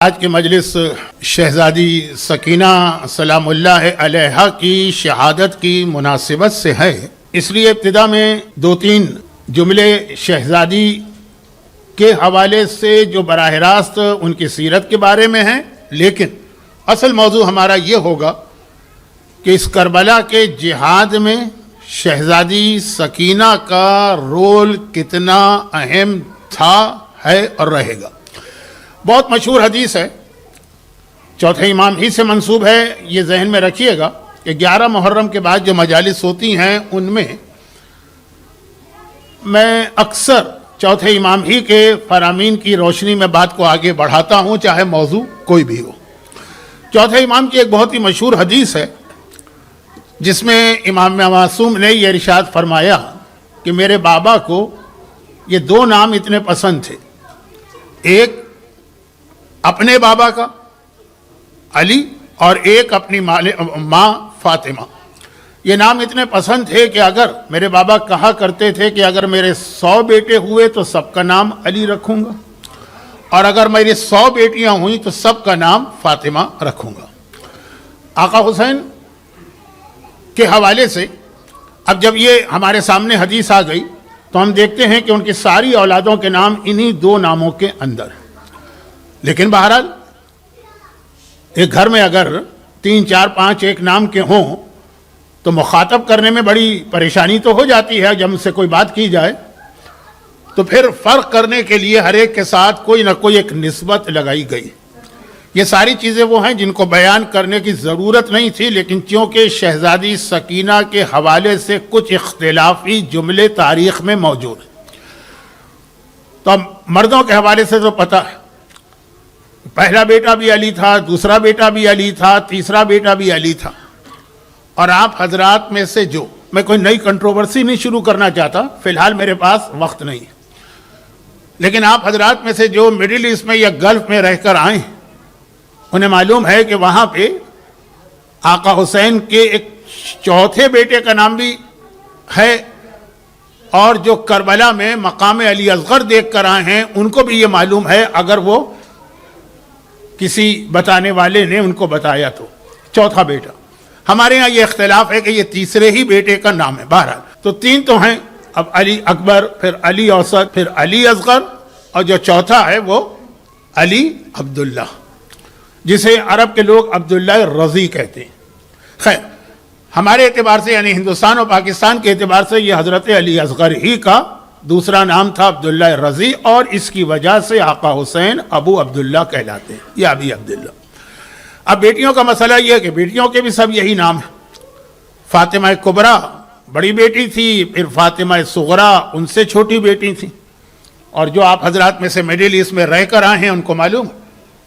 آج کے مجلس شہزادی سکینہ سلام اللہ علیہا کی شہادت کی مناسبت سے ہے، اس لیے ابتدا میں دو تین جملے شہزادی کے حوالے سے جو براہ راست ان کی سیرت کے بارے میں ہیں، لیکن اصل موضوع ہمارا یہ ہوگا کہ اس کربلا کے جہاد میں شہزادی سکینہ کا رول کتنا اہم تھا، ہے اور رہے گا۔ بہت مشہور حدیث ہے، چوتھے امام ہی سے منسوب ہے، یہ ذہن میں رکھیے گا کہ 11 محرم کے بعد جو مجالس ہوتی ہیں ان میں اکثر چوتھے امام ہی کے فرامین کی روشنی میں بات کو آگے بڑھاتا ہوں، چاہے موضوع کوئی بھی ہو۔ چوتھے امام کی ایک بہت ہی مشہور حدیث ہے جس میں امام معصوم نے یہ ارشاد فرمایا کہ میرے بابا کو یہ دو نام اتنے پسند تھے، ایک اپنے بابا کا علی اور ایک اپنی ماں فاطمہ۔ یہ نام اتنے پسند تھے کہ اگر میرے بابا کہا کرتے تھے کہ اگر میرے 100 بیٹے ہوئے تو سب کا نام علی رکھوں گا، اور اگر میری 100 بیٹیاں ہوئیں تو سب کا نام فاطمہ رکھوں گا۔ آقا حسین کے حوالے سے اب جب یہ ہمارے سامنے حدیث آ گئی تو ہم دیکھتے ہیں کہ ان کی ساری اولادوں کے نام انہی دو ناموں کے اندر ہیں۔ لیکن بہرحال ایک گھر میں اگر 3 4 5 ایک نام کے ہوں تو مخاطب کرنے میں بڑی پریشانی تو ہو جاتی ہے۔ جب ان سے کوئی بات کی جائے تو پھر فرق کرنے کے لیے ہر ایک کے ساتھ کوئی نہ کوئی ایک نسبت لگائی گئی۔ یہ ساری چیزیں وہ ہیں جن کو بیان کرنے کی ضرورت نہیں تھی، لیکن چونکہ شہزادی سکینہ کے حوالے سے کچھ اختلافی جملے تاریخ میں موجود ہیں، تو اب مردوں کے حوالے سے تو پتہ ہے، پہلا بیٹا بھی علی تھا، دوسرا بیٹا بھی علی تھا، تیسرا بیٹا بھی علی تھا۔ اور آپ حضرات میں سے جو، میں کوئی نئی کنٹروورسی نہیں شروع کرنا چاہتا، فی الحال میرے پاس وقت نہیں ہے، لیکن آپ حضرات میں سے جو مڈل ایسٹ میں یا گلف میں رہ کر آئے ہیں انہیں معلوم ہے کہ وہاں پہ آقا حسین کے ایک چوتھے بیٹے کا نام بھی ہے، اور جو کربلا میں مقام علی اصغر دیکھ کر آئے ہیں ان کو بھی یہ معلوم ہے، اگر وہ کسی بتانے والے نے ان کو بتایا تو چوتھا بیٹا۔ ہمارے ہاں یہ اختلاف ہے کہ یہ تیسرے ہی بیٹے کا نام ہے۔ بہرحال تو 3 تو ہیں، اب علی اکبر، پھر علی اوسط، پھر علی اصغر، اور جو چوتھا ہے وہ علی عبداللہ، جسے عرب کے لوگ عبداللہ رضی کہتے ہیں۔ خیر، ہمارے اعتبار سے یعنی ہندوستان اور پاکستان کے اعتبار سے یہ حضرت علی اصغر ہی کا دوسرا نام تھا، عبداللہ رضی، اور اس کی وجہ سے آقا حسین ابو عبداللہ کہلاتے ہیں یا ابی عبداللہ۔ اب بیٹیوں کا مسئلہ یہ ہے کہ بیٹیوں کے بھی سب یہی نام ہیں۔ فاطمہ کبریٰ بڑی بیٹی تھی، پھر فاطمہ صغریٰ ان سے چھوٹی بیٹی تھی، اور جو آپ حضرات میں سے مڈل ایسٹ میں رہ کر آئے ہیں ان کو معلوم ہے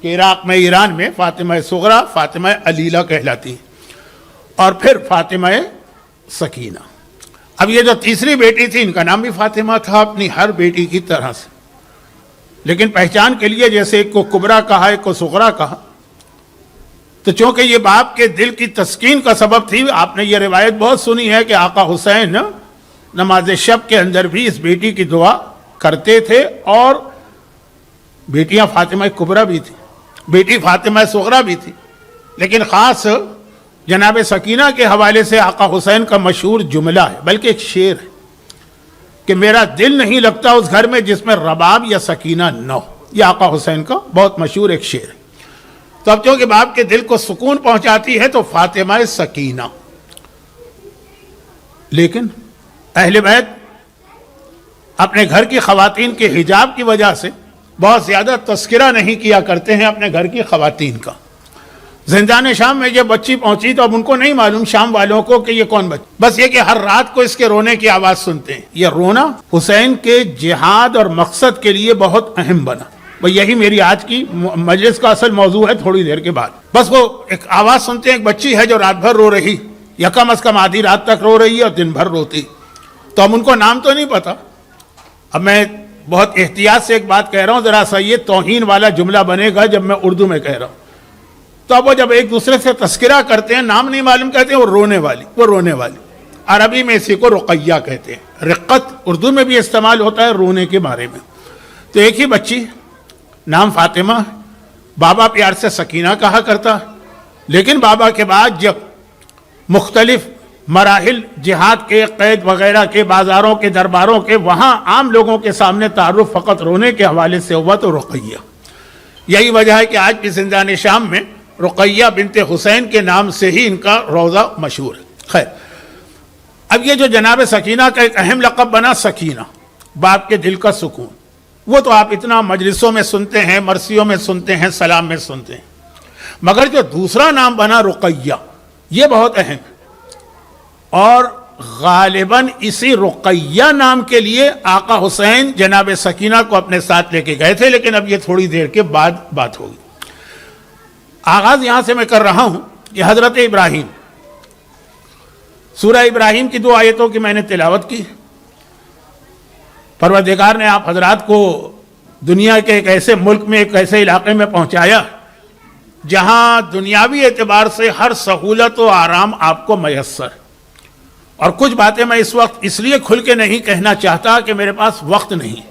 کہ عراق میں، ایران میں فاطمہ صغریٰ فاطمہ علیلہ کہلاتی ہیں، اور پھر فاطمہ سکینہ۔ اب یہ جو تیسری بیٹی تھی ان کا نام بھی فاطمہ تھا، اپنی ہر بیٹی کی طرح سے، لیکن پہچان کے لیے جیسے ایک کو کبریٰ کہا، ایک کو صغریٰ کہا، تو چونکہ یہ باپ کے دل کی تسکین کا سبب تھی، آپ نے یہ روایت بہت سنی ہے کہ آقا حسین نماز شب کے اندر بھی اس بیٹی کی دعا کرتے تھے، اور بیٹیاں فاطمہ کبریٰ بھی تھی، بیٹی فاطمہ صغریٰ بھی تھی، لیکن خاص جناب سکینہ کے حوالے سے آقا حسین کا مشہور جملہ ہے، بلکہ ایک شعر ہے کہ میرا دل نہیں لگتا اس گھر میں جس میں رباب یا سکینہ نہ ہو۔ یہ آقا حسین کا بہت مشہور ایک شعر ہے۔ تو اب چونکہ باپ کے دل کو سکون پہنچاتی ہے تو فاطمہ سکینہ، لیکن اہل بیت اپنے گھر کی خواتین کے حجاب کی وجہ سے بہت زیادہ تذکرہ نہیں کیا کرتے ہیں اپنے گھر کی خواتین کا۔ زندان شام میں یہ بچی پہنچی تو اب ان کو نہیں معلوم شام والوں کو کہ یہ کون بچی، بس یہ کہ ہر رات کو اس کے رونے کی آواز سنتے ہیں۔ یہ رونا حسین کے جہاد اور مقصد کے لیے بہت اہم بنا۔ یہی میری آج کی مجلس کا اصل موضوع ہے تھوڑی دیر کے بعد۔ بس وہ ایک آواز سنتے ہیں، ایک بچی ہے جو رات بھر رو رہی، یا کم از کم آدھی رات تک رو رہی ہے اور دن بھر روتی، تو اب ان کو نام تو نہیں پتا۔ اب میں بہت احتیاط سے ایک بات کہہ رہا ہوں، ذرا سا یہ توہین والا جملہ بنے گا جب میں اردو میں کہہ رہا ہوں، تو اب وہ جب ایک دوسرے سے تذکرہ کرتے ہیں، نام نہیں معلوم کہتے ہیں وہ رونے والی، وہ رونے والی۔ عربی میں اسی کو رقیہ کہتے ہیں، رقت اردو میں بھی استعمال ہوتا ہے رونے کے بارے میں۔ تو ایک ہی بچی، نام فاطمہ، بابا پیار سے سکینہ کہا کرتا، لیکن بابا کے بعد جب مختلف مراحل جہاد کے، قید وغیرہ کے، بازاروں کے، درباروں کے، وہاں عام لوگوں کے سامنے تعارف فقط رونے کے حوالے سے ہوا تو رقیہ. یہی وجہ ہے کہ آج بھی زندان شام میں رقیہ بنت حسین کے نام سے ہی ان کا روضہ مشہور ہے. خیر، اب یہ جو جناب سکینہ کا ایک اہم لقب بنا، سکینہ، باپ کے دل کا سکون، وہ تو آپ اتنا مجلسوں میں سنتے ہیں، مرثیوں میں سنتے ہیں، سلام میں سنتے ہیں. مگر جو دوسرا نام بنا رقیہ، یہ بہت اہم ہے. اور غالباً اسی رقیہ نام کے لیے آقا حسین جناب سکینہ کو اپنے ساتھ لے کے گئے تھے، لیکن اب یہ تھوڑی دیر کے بعد بات ہوگی. آغاز یہاں سے میں کر رہا ہوں کہ حضرت ابراہیم، سورہ ابراہیم کی 2 آیتوں کی میں نے تلاوت کی. پروردگار نے آپ حضرات کو دنیا کے ایک ایسے ملک میں، ایک ایسے علاقے میں پہنچایا جہاں دنیاوی اعتبار سے ہر سہولت و آرام آپ کو میسر. اور کچھ باتیں میں اس وقت اس لیے کھل کے نہیں کہنا چاہتا کہ میرے پاس وقت نہیں.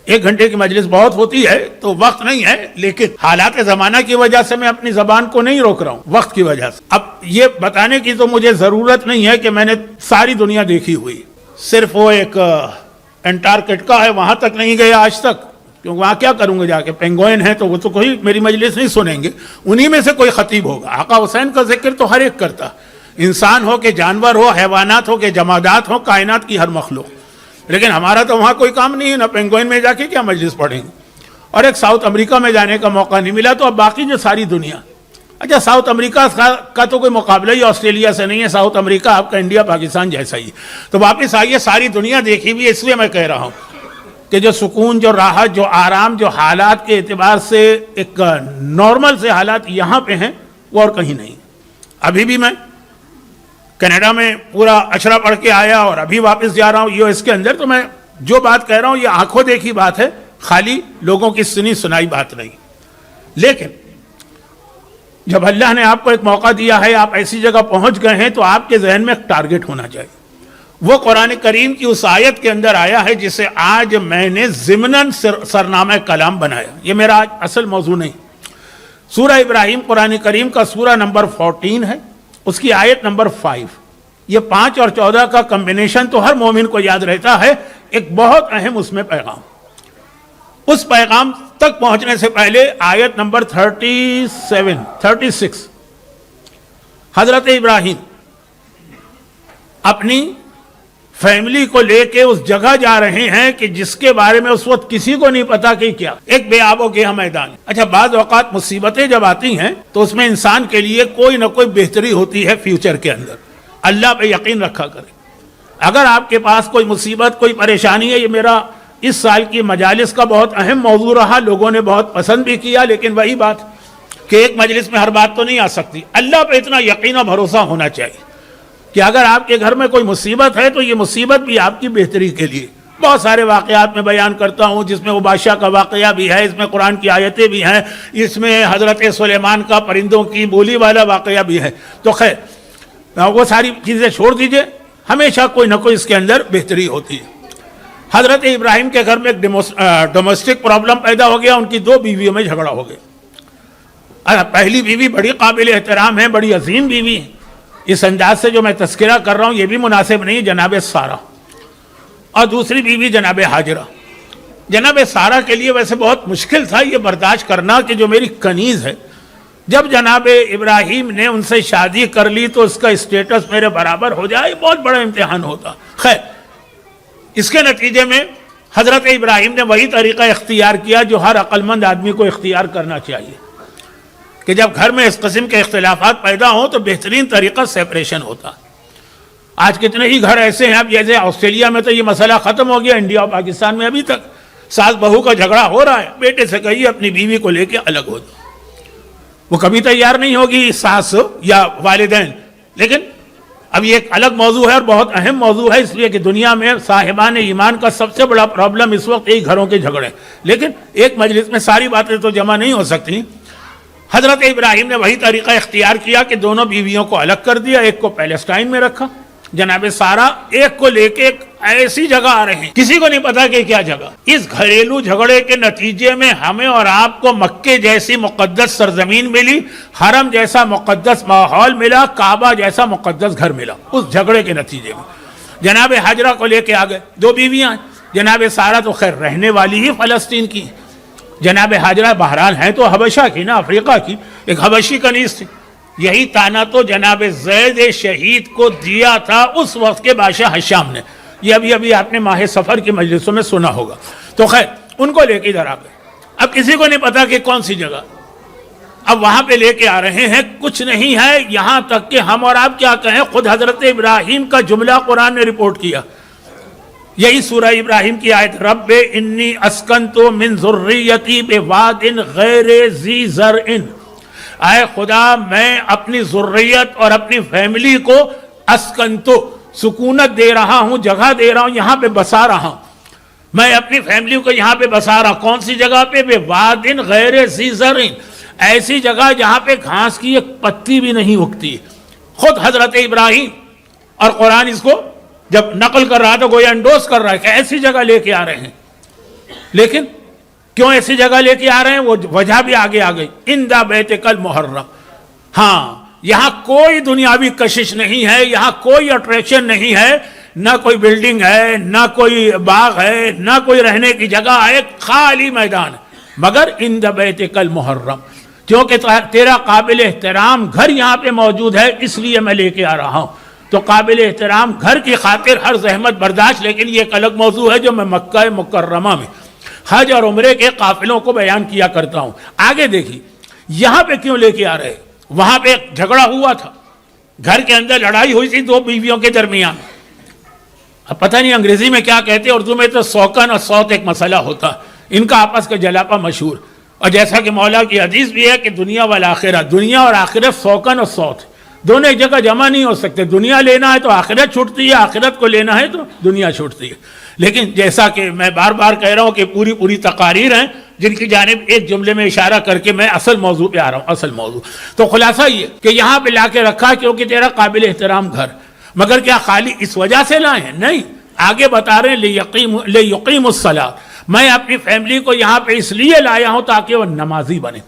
1 گھنٹے کی مجلس بہت ہوتی ہے تو وقت نہیں ہے، لیکن حالات زمانہ کی وجہ سے میں اپنی زبان کو نہیں روک رہا ہوں، وقت کی وجہ سے. اب یہ بتانے کی تو مجھے ضرورت نہیں ہے کہ میں نے ساری دنیا دیکھی ہوئی. صرف وہ ایک انٹارکٹیکا ہے، وہاں تک نہیں گیا آج تک، کیونکہ وہاں کیا کروں گے جا کے؟ پینگوئن ہے تو وہ تو کوئی میری مجلس نہیں سنیں گے. انہی میں سے کوئی خطیب ہوگا. آقا حسین کا ذکر تو ہر ایک کرتا، انسان ہو کہ جانور ہو، حیوانات ہو کہ جمادات ہو، کائنات کی ہر مخلوق. لیکن ہمارا تو وہاں کوئی کام نہیں ہے، نہ پینگوئن میں جا کے کیا مجلس پڑھیں گے. اور ایک ساؤتھ امریکہ میں جانے کا موقع نہیں ملا. تو اب باقی جو ساری دنیا، اچھا ساؤتھ امریکہ کا تو کوئی مقابلہ ہی آسٹریلیا سے نہیں ہے. ساؤتھ امریکہ آپ کا انڈیا پاکستان جیسا ہی. تو واپس آئیے، ساری دنیا دیکھی ہوئی ہے. اس لیے میں کہہ رہا ہوں کہ جو سکون، جو راحت، جو آرام، جو حالات کے اعتبار سے ایک نارمل سے حالات یہاں پہ ہیں، وہ اور کہیں نہیں. ابھی بھی میں کینیڈا میں پورا اشرا پڑھ کے آیا اور ابھی واپس جا رہا ہوں یو ایس کے اندر. تو میں جو بات کہہ رہا ہوں یہ آنکھوں دیکھی بات ہے، خالی لوگوں کی سنی سنائی بات نہیں. لیکن جب اللہ نے آپ کو ایک موقع دیا ہے، آپ ایسی جگہ پہنچ گئے ہیں، تو آپ کے ذہن میں ایک ٹارگٹ ہونا چاہیے. وہ قرآن کریم کی اس آیت کے اندر آیا ہے جسے آج میں نے ضمناً سرنامہ کلام بنایا. یہ میرا آج اصل موضوع نہیں. سورہ ابراہیم قرآن کریم کا سورہ نمبر 14 ہے، اس کی آیت نمبر 5. یہ 5 اور 14 کا کمبینیشن تو ہر مومن کو یاد رہتا ہے. ایک بہت اہم اس میں پیغام. اس پیغام تک پہنچنے سے پہلے آیت نمبر 36 حضرت ابراہیم اپنی فیملی کو لے کے اس جگہ جا رہے ہیں کہ جس کے بارے میں اس وقت کسی کو نہیں پتا کہ کیا. ایک بے آب و گیا میدان. اچھا بعض اوقات مصیبتیں جب آتی ہیں تو اس میں انسان کے لیے کوئی نہ کوئی بہتری ہوتی ہے فیوچر کے اندر. اللہ پہ یقین رکھا کرے. اگر آپ کے پاس کوئی مصیبت، کوئی پریشانی ہے، یہ میرا اس سال کی مجالس کا بہت اہم موضوع رہا، لوگوں نے بہت پسند بھی کیا. لیکن وہی بات کہ ایک مجلس میں ہر بات تو نہیں آ سکتی. اللہ پہ اتنا یقین و بھروسہ ہونا چاہیے کہ اگر آپ کے گھر میں کوئی مصیبت ہے تو یہ مصیبت بھی آپ کی بہتری کے لیے. بہت سارے واقعات میں بیان کرتا ہوں جس میں وہ بادشاہ کا واقعہ بھی ہے، اس میں قرآن کی آیتیں بھی ہیں، اس میں حضرت سلیمان کا پرندوں کی بولی والا واقعہ بھی ہے. تو خیر وہ ساری چیزیں چھوڑ دیجئے، ہمیشہ کوئی نہ کوئی اس کے اندر بہتری ہوتی ہے. حضرت ابراہیم کے گھر میں ایک ڈومیسٹک پرابلم پیدا ہو گیا. ان کی 2 بیویوں میں جھگڑا ہو گیا. پہلی بیوی بڑی قابل احترام ہے، بڑی عظیم بیوی ہے. اس انداز سے جو میں تذکرہ کر رہا ہوں یہ بھی مناسب نہیں، جناب سارہ. اور دوسری بیوی جناب حاجرہ. جناب سارہ کے لیے ویسے بہت مشکل تھا یہ برداشت کرنا کہ جو میری کنیز ہے، جب جناب ابراہیم نے ان سے شادی کر لی تو اس کا اسٹیٹس میرے برابر ہو جائے، بہت بڑا امتحان ہوتا. خیر اس کے نتیجے میں حضرت ابراہیم نے وہی طریقہ اختیار کیا جو ہر عقل مند آدمی کو اختیار کرنا چاہیے کہ جب گھر میں اس قسم کے اختلافات پیدا ہوں تو بہترین طریقہ سیپریشن ہوتا. آج کتنے ہی گھر ایسے ہیں، اب جیسے آسٹریلیا میں تو یہ مسئلہ ختم ہو گیا، انڈیا اور پاکستان میں ابھی تک ساس بہو کا جھگڑا ہو رہا ہے. بیٹے سے کہیے اپنی بیوی کو لے کے الگ ہو جاؤ. وہ کبھی تیار نہیں ہوگی ساس یا والدین. لیکن اب یہ ایک الگ موضوع ہے اور بہت اہم موضوع ہے، اس لیے کہ دنیا میں صاحبان ایمان کا سب سے بڑا پرابلم اس وقت یہی گھروں کے جھگڑے. لیکن ایک مجلس میں ساری باتیں تو جمع نہیں ہو سکتی. حضرت ابراہیم نے وہی طریقہ اختیار کیا کہ دونوں بیویوں کو الگ کر دیا. ایک کو پیلسٹائن میں رکھا جناب سارہ، ایک کو لے کے ایک ایسی جگہ آ رہے ہیں کسی کو نہیں پتا کہ کیا جگہ. اس گھریلو جھگڑے کے نتیجے میں ہمیں اور آپ کو مکے جیسی مقدس سرزمین ملی, حرم جیسا مقدس ماحول ملا, کعبہ جیسا مقدس گھر ملا. اس جھگڑے کے نتیجے میں جناب حاجرہ کو لے کے آ گئے, 2 بیویاں. جناب سارہ تو خیر رہنے والی ہی فلسطین کی, جناب حاجرہ بہرحال ہیں تو حبشہ کی نا, افریقہ کی, ایک حبشی کنیز تھی. یہی تانا تو جناب زید شہید کو دیا تھا اس وقت کے بادشاہ حشام نے. یہ ابھی آپ نے ماہ سفر کی مجلسوں میں سنا ہوگا. تو خیر ان کو لے کے ادھر آ گئے. اب کسی کو نہیں پتا کہ کون سی جگہ. اب وہاں پہ لے کے آ رہے ہیں, کچھ نہیں ہے, یہاں تک کہ ہم اور آپ کیا کہیں, خود حضرت ابراہیم کا جملہ قرآن نے رپورٹ کیا. یہی سورہ ابراہیم کی آیت, رب انی اسکنت من ذریتی بواد غیر ذی زرع, اے خدا میں اپنی ذریت اور اپنی فیملی کو اسکنتو سکونت دے رہا ہوں, جگہ دے رہا ہوں, یہاں پہ بسا رہا ہوں. میں اپنی فیملی کو یہاں پہ بسا رہا ہوں. کون سی جگہ پہ؟ بواد غیر ذی زرع, ایسی جگہ جہاں پہ گھاس کی ایک پتی بھی نہیں اگتی. خود حضرت ابراہیم, اور قرآن اس کو جب نقل کر رہا تو گویا انڈوس کر رہا ہے کہ ایسی جگہ لے کے آ رہے ہیں. لیکن کیوں ایسی جگہ لے کے آ رہے ہیں وہ وجہ بھی آگے آ گئی. عند بیتک المحرم, ہاں یہاں کوئی دنیاوی کشش نہیں ہے, یہاں کوئی اٹریکشن نہیں ہے, نہ کوئی بلڈنگ ہے, نہ کوئی باغ ہے, نہ کوئی رہنے کی جگہ ہے, خالی میدان ہے. مگر عند بیتک المحرم, کیونکہ تیرا قابل احترام گھر یہاں پہ موجود ہے اس لیے میں لے کے آ رہا ہوں. تو قابل احترام گھر کی خاطر ہر زحمت برداشت. لیکن یہ ایک الگ موضوع ہے جو میں مکہ مکرمہ میں حج اور عمرے کے قافلوں کو بیان کیا کرتا ہوں. آگے دیکھیے یہاں پہ کیوں لے کے آ رہے. وہاں پہ ایک جھگڑا ہوا تھا, گھر کے اندر لڑائی ہوئی تھی 2 بیویوں کے درمیان. اب پتہ نہیں انگریزی میں کیا کہتے, اردو میں تو سوکن اور سوت ایک مسئلہ ہوتا, ان کا آپس کا جلاپا مشہور. اور جیسا کہ مولا کی حدیث بھی ہے کہ دنیا والآخرہ, دنیا اور آخرت سوکن اور سوت, دونوں ایک جگہ جمع نہیں ہو سکتے. دنیا لینا ہے تو آخرت چھوٹتی ہے, آخرت کو لینا ہے تو دنیا چھوٹتی ہے. لیکن جیسا کہ میں بار بار کہہ رہا ہوں کہ پوری تقاریر ہیں جن کی جانب ایک جملے میں اشارہ کر کے میں اصل موضوع پہ آ رہا ہوں. اصل موضوع تو خلاصہ یہ کہ یہاں پہ لا کے رکھا کیونکہ تیرا قابل احترام گھر. مگر کیا خالی اس وجہ سے لائے ہیں؟ نہیں, آگے بتا رہے ہیں لیقیم الصلاۃ, میں اپنی فیملی کو یہاں پہ اس لیے لایا ہوں تاکہ وہ نمازی بنے.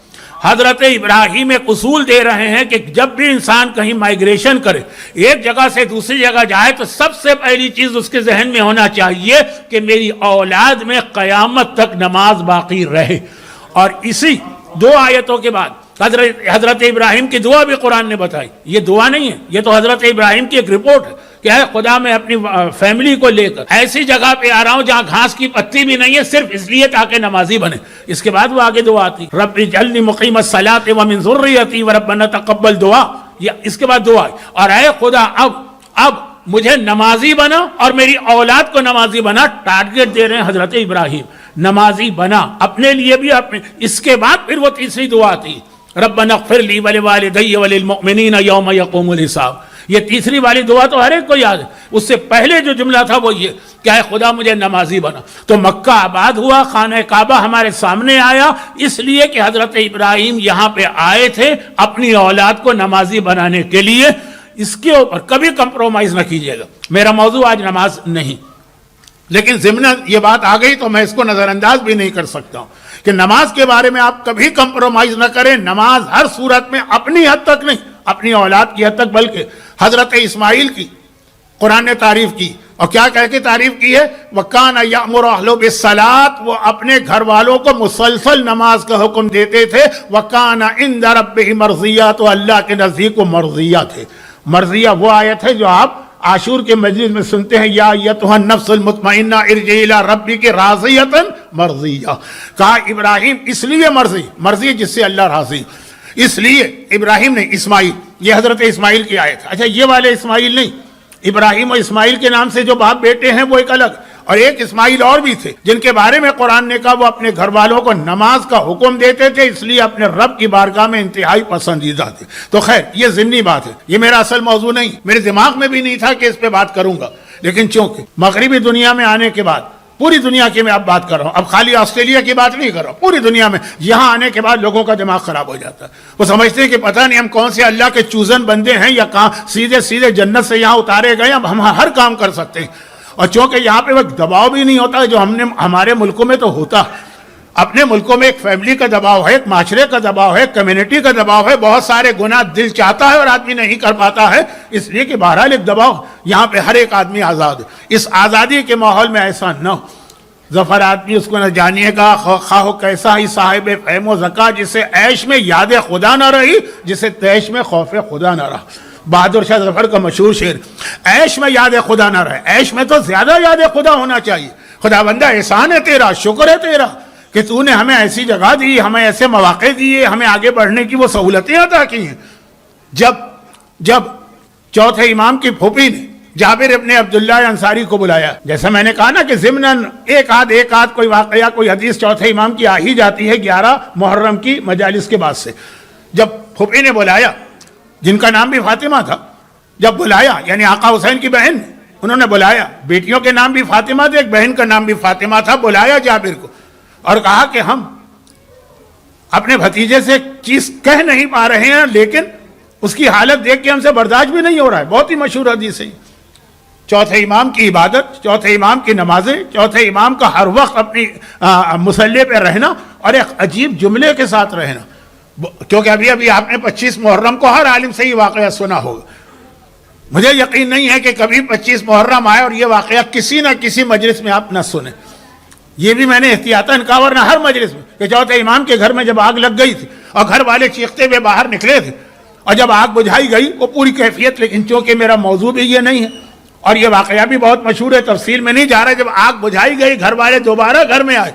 حضرت ابراہیم ایک اصول دے رہے ہیں کہ جب بھی انسان کہیں مائیگریشن کرے, ایک جگہ سے دوسری جگہ جائے, تو سب سے پہلی چیز اس کے ذہن میں ہونا چاہیے کہ میری اولاد میں قیامت تک نماز باقی رہے. اور اسی 2 آیتوں کے بعد حضرت ابراہیم کی دعا بھی قرآن نے بتائی. یہ دعا نہیں ہے, یہ تو حضرت ابراہیم کی ایک رپورٹ ہے کہ اے خدا میں اپنی فیملی کو لے کر ایسی جگہ پہ آ رہا ہوں جہاں گھاس کی پتی بھی نہیں ہے, صرف اس لیے تاکہ نمازی بنے. اس کے بعد وہ آگے دعا آتی, رب اجعلنی مقیم الصلاۃ ومن ذریتی وربنا تقبل دعا. اس کے بعد دعا, اور اے خدا اب مجھے نمازی بنا اور میری اولاد کو نمازی بنا. ٹارگٹ دے رہے ہیں حضرت ابراہیم, نمازی بنا اپنے لیے بھی اپنے. اس کے بعد پھر وہ تیسری دعا تھی, ربنا اغفر لی ولوالدی وللمؤمنین یوم یقوم الحساب. یہ تیسری والی دعا تو ہر ایک کو یاد ہے. اس سے پہلے جو جملہ تھا وہ یہ کہ اے خدا مجھے نمازی بنا. تو مکہ آباد ہوا, خانہ کعبہ ہمارے سامنے آیا, اس لیے کہ حضرت ابراہیم یہاں پہ آئے تھے اپنی اولاد کو نمازی بنانے کے لیے. اس کے اوپر کبھی کمپرومائز نہ کیجیے گا. میرا موضوع آج نماز نہیں, لیکن ضمن یہ بات آ گئی تو میں اس کو نظر انداز بھی نہیں کر سکتا ہوں کہ نماز کے بارے میں آپ کبھی کمپرومائز نہ کریں. نماز ہر صورت میں اپنی حد تک نہیں, اپنی اولاد کی حد تک, بلکہ حضرت اسماعیل کی قرآن نے تعریف کی. اور کیا کہہ کے تعریف کی ہے, وَكَانَ يَأْمُرُ أَهْلُهُ بِالصَّلَاةِ, وہ اپنے گھر والوں کو مسلسل نماز کا حکم دیتے تھے. وَكَانَ عِنْدَ رَبِّهِ مَرْضِيًّا, تو اللہ کے نزدیک وہ مرضیہ تھے. مرضیہ وہ آیت ہے جو آپ عاشور کے مجلس میں سنتے ہیں, یا ایتھا النفس المطمئنہ ارجعی الی ربک راضیۃ مرضیہ. کہا ابراہیم اس لیے مرضی جس سے اللہ راضی, اس لیے ابراہیم نے اسماعیل, یہ حضرت اسماعیل کی آیت. اچھا یہ والے اسماعیل نہیں, ابراہیم اور اسماعیل کے نام سے جو باپ بیٹے ہیں وہ ایک الگ, اور ایک اسماعیل اور بھی تھے جن کے بارے میں قرآن نے کہا وہ اپنے گھر والوں کو نماز کا حکم دیتے تھے, اس لیے اپنے رب کی بارگاہ میں انتہائی پسندیدہ تھے. تو خیر یہ ضمنی بات ہے, یہ میرا اصل موضوع نہیں, میرے دماغ میں بھی نہیں تھا کہ اس پہ بات کروں گا. لیکن چونکہ مغربی دنیا میں آنے کے بعد, پوری دنیا کی میں اب بات کر رہا ہوں, اب خالی آسٹریلیا کی بات نہیں کر رہا ہوں, پوری دنیا میں یہاں آنے کے بعد لوگوں کا دماغ خراب ہو جاتا ہے. وہ سمجھتے ہیں کہ پتہ نہیں ہم کون سے اللہ کے چوزن بندے ہیں, یا کہاں سیدھے جنت سے یہاں اتارے گئے, اب ہم ہر کام کر سکتے ہیں. اور چونکہ یہاں پہ وہ دباؤ بھی نہیں ہوتا جو ہمارے ملکوں میں تو ہوتا ہے. اپنے ملکوں میں ایک فیملی کا دباؤ ہے, ایک معاشرے کا دباؤ ہے, کمیونٹی کا دباؤ ہے, بہت سارے گناہ دل چاہتا ہے اور آدمی نہیں کر پاتا ہے, اس لیے کہ بہرحال ایک دباؤ. یہاں پہ ہر ایک آدمی آزاد ہے. اس آزادی کے ماحول میں ایسا نہ ہو. ظفر آدمی اس کو نہ جانیے گا خواہ کیسا ہی صاحب فہم و ذکا, جسے عیش میں یاد خدا نہ رہی, جسے تیش میں خوف خدا نہ رہا. بہادر شاہ ظفر کا مشہور شعر, عیش میں یاد خدا نہ رہے. عیش میں تو زیادہ یاد خدا ہونا چاہیے. خدا بندہ احسان ہے تیرا, شکر ہے تیرا کہ تو نے ہمیں ایسی جگہ دی, ہمیں ایسے مواقع دیے, ہمیں آگے بڑھنے کی وہ سہولتیں عطا کی ہیں. جب چوتھے امام کی پھوپھی نے جابر ابن عبداللہ انصاری کو بلایا, جیسا میں نے کہا نا کہ ضمناً ایک آدھ کوئی واقعہ کوئی حدیث چوتھے امام کی آ ہی جاتی ہے 11 محرم کی مجالس کے بعد سے. جب پھوپھی نے بلایا, جن کا نام بھی فاطمہ تھا, جب بلایا یعنی آقا حسین کی بہن, انہوں نے بلایا. بیٹیوں کے نام بھی فاطمہ تھے, ایک بہن کا نام بھی فاطمہ تھا. بلایا جابر کو اور کہا کہ ہم اپنے بھتیجے سے چیز کہہ نہیں پا رہے ہیں, لیکن اس کی حالت دیکھ کے ہم سے برداشت بھی نہیں ہو رہا ہے. بہت ہی مشہور حدیث ہے. چوتھے امام کی عبادت, چوتھے امام کی نمازیں, چوتھے امام کا ہر وقت اپنی مصلی پہ رہنا اور ایک عجیب جملے کے ساتھ رہنا. کیونکہ ابھی آپ نے 25 محرم کو ہر عالم سے یہ واقعہ سنا ہوگا. مجھے یقین نہیں ہے کہ کبھی 25 محرم آئے اور یہ واقعہ کسی نہ کسی مجلس میں آپ نہ سنیں. یہ بھی میں نے احتیاطاً کہا, ورنہ ہر مجلس میں کہ چوتھے امام کے گھر میں جب آگ لگ گئی تھی اور گھر والے چیختے ہوئے باہر نکلے تھے, اور جب آگ بجھائی گئی وہ پوری کیفیت, لیکن چونکہ میرا موضوع بھی یہ نہیں ہے اور یہ واقعہ بھی بہت مشہور ہے, تفصیل میں نہیں جا رہا. جب آگ بجھائی گئی, گھر والے دوبارہ گھر میں آئے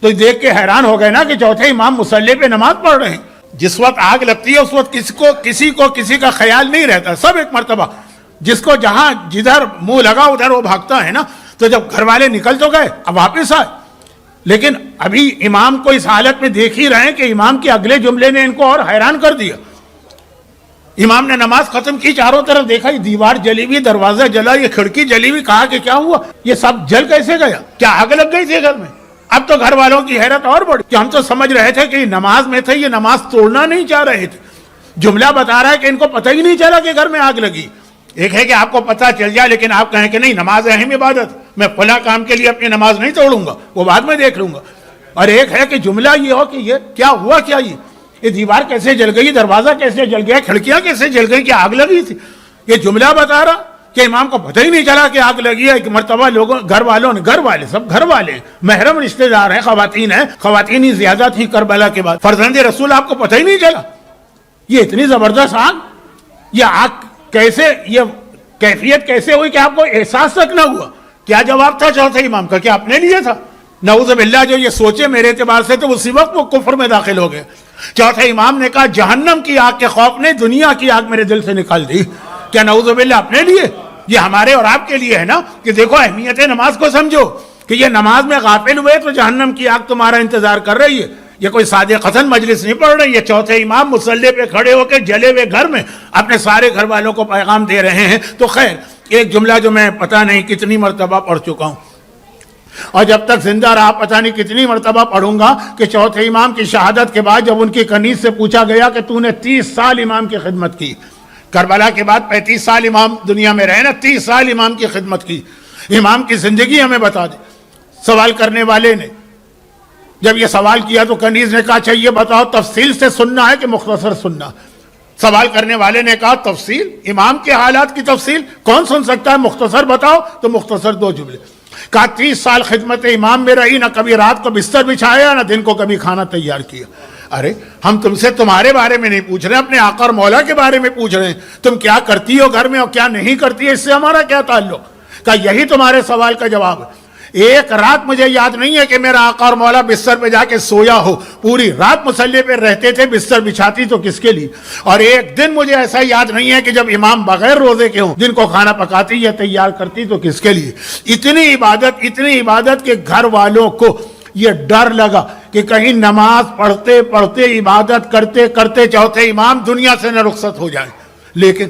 تو دیکھ کے حیران ہو گئے نا کہ چوتھے امام مصلی پہ نماز پڑھ رہے ہیں. جس وقت آگ لگتی ہے اس وقت کسی کا خیال نہیں رہتا, سب ایک مرتبہ جس کو جہاں جدھر منہ لگا ادھر وہ بھاگتا ہے نا. تو جب گھر والے نکل تو گئے, اب واپس آئے, لیکن ابھی امام کو اس حالت میں دیکھ ہی رہے ہیں کہ امام کے اگلے جملے نے ان کو اور حیران کر دیا. امام نے نماز ختم کی, چاروں طرف دیکھا, یہ دیوار جلی ہوئی, دروازہ جلا, یہ کھڑکی جلی ہوئی. کہا کہ کیا ہوا, یہ سب جل کیسے گیا, کیا آگ لگ گئی تھی گھر میں؟ اب تو گھر والوں کی حیرت اور بڑھی کہ ہم تو سمجھ رہے تھے کہ یہ نماز میں تھے, یہ نماز توڑنا نہیں چاہ رہے تھے. جملہ بتا رہا ہے کہ ان کو پتہ ہی نہیں چلا کہ گھر میں آگ لگی. ایک ہے کہ آپ کو پتہ چل جائے لیکن آپ کہیں کہ نہیں نماز اہم عبادت, میں فلاں کام کے لیے اپنی نماز نہیں توڑوں گا, وہ بعد میں دیکھ لوں گا. اور ایک ہے کہ جملہ یہ ہو کہ یہ کیا ہوا, کیا یہ دیوار کیسے جل گئی, دروازہ کیسے جل گیا, کھڑکیاں کیسے جل گئی, کیا آگ لگی تھی. یہ جملہ بتا رہا کہ امام کو پتہ ہی نہیں چلا کہ آگ لگی ہے. ایک مرتبہ لوگوں گھر والے سب گھر والے محرم رشتہ دار ہیں, خواتین ہیں, خواتین ہی زیادہ تھیں کربلا کے بعد. فرزند رسول آپ کو پتہ ہی نہیں چلا. یہ اتنی زبردست آگ, یہ آگ کیسے, یہ کیفیت کیسے ہوئی کہ آپ کو احساس تک نہ ہوا. کیا جواب تھا چوتھے امام کا, کیا اپنے لیے تھا؟ نعوذ باللہ, جو یہ سوچے میرے اعتبار سے تو اسی وقت وہ کفر میں داخل ہو گئے. چوتھے امام نے کہا جہنم کی آگ کے خوف نے دنیا کی آگ میرے دل سے نکال دی. کیا نعوذ باللہ اپنے لیے؟ یہ ہمارے اور آپ کے لیے ہے نا کہ دیکھو اہمیت نماز کو سمجھو کہ یہ نماز میں غافل ہوئے تو جہنم کی آگ تمہارا انتظار کر رہی ہے. یہ کوئی صادقتاً مجلس نہیں پڑھ رہی ہے. چوتھے امام مصلی پہ کھڑے ہو کے جلے ہوئے گھر میں اپنے سارے گھر والوں کو پیغام دے رہے ہیں. تو خیر, ایک جملہ جو میں پتہ نہیں کتنی مرتبہ پڑھ چکا ہوں اور جب تک زندہ رہا پتہ نہیں کتنی مرتبہ پڑھوں گا, کہ چوتھے امام کی شہادت کے بعد جب ان کی کنیز سے پوچھا گیا کہ تو نے 30 سال امام کی خدمت کی, کربلا کے بعد 35 سال امام دنیا میں رہے نا, 30 سال امام کی خدمت کی, امام کی زندگی ہمیں بتا دے. سوال کرنے والے نے جب یہ سوال کیا تو کنیز نے کہا اچھا یہ بتاؤ تفصیل سے سننا ہے کہ مختصر سننا. سوال کرنے والے نے کہا تفصیل, امام کے حالات کی تفصیل کون سن سکتا ہے, مختصر بتاؤ. تو مختصر 2 جملے. کہا 30 سال خدمت امام میں رہی, نہ کبھی رات کو بستر بچھایا نہ دن کو کبھی کھانا تیار کیا. ارے ہم تم سے تمہارے بارے میں نہیں پوچھ رہے, اپنے آقا اور مولا کے بارے میں پوچھ رہے ہیں. تم کیا کرتی ہو گھر میں اور کیا نہیں کرتی ہے, اس سے ہمارا کیا تعلق. کہا یہی تمہارے سوال کا جواب ہے. ایک رات مجھے یاد نہیں ہے کہ میرا آقا اور مولا بستر پہ جا کے سویا ہو, پوری رات مصلی پہ رہتے تھے. بستر بچھاتی تو کس کے لیے, اور ایک دن مجھے ایسا یاد نہیں ہے کہ جب امام بغیر روزے کے ہوں جن کو کھانا پکاتی یا تیار کرتی تو کس کے لیے. اتنی عبادت کہ گھر والوں کو یہ ڈر لگا کہ کہیں نماز پڑھتے پڑھتے عبادت کرتے کرتے چوتھے امام دنیا سے نہ رخصت ہو جائیں. لیکن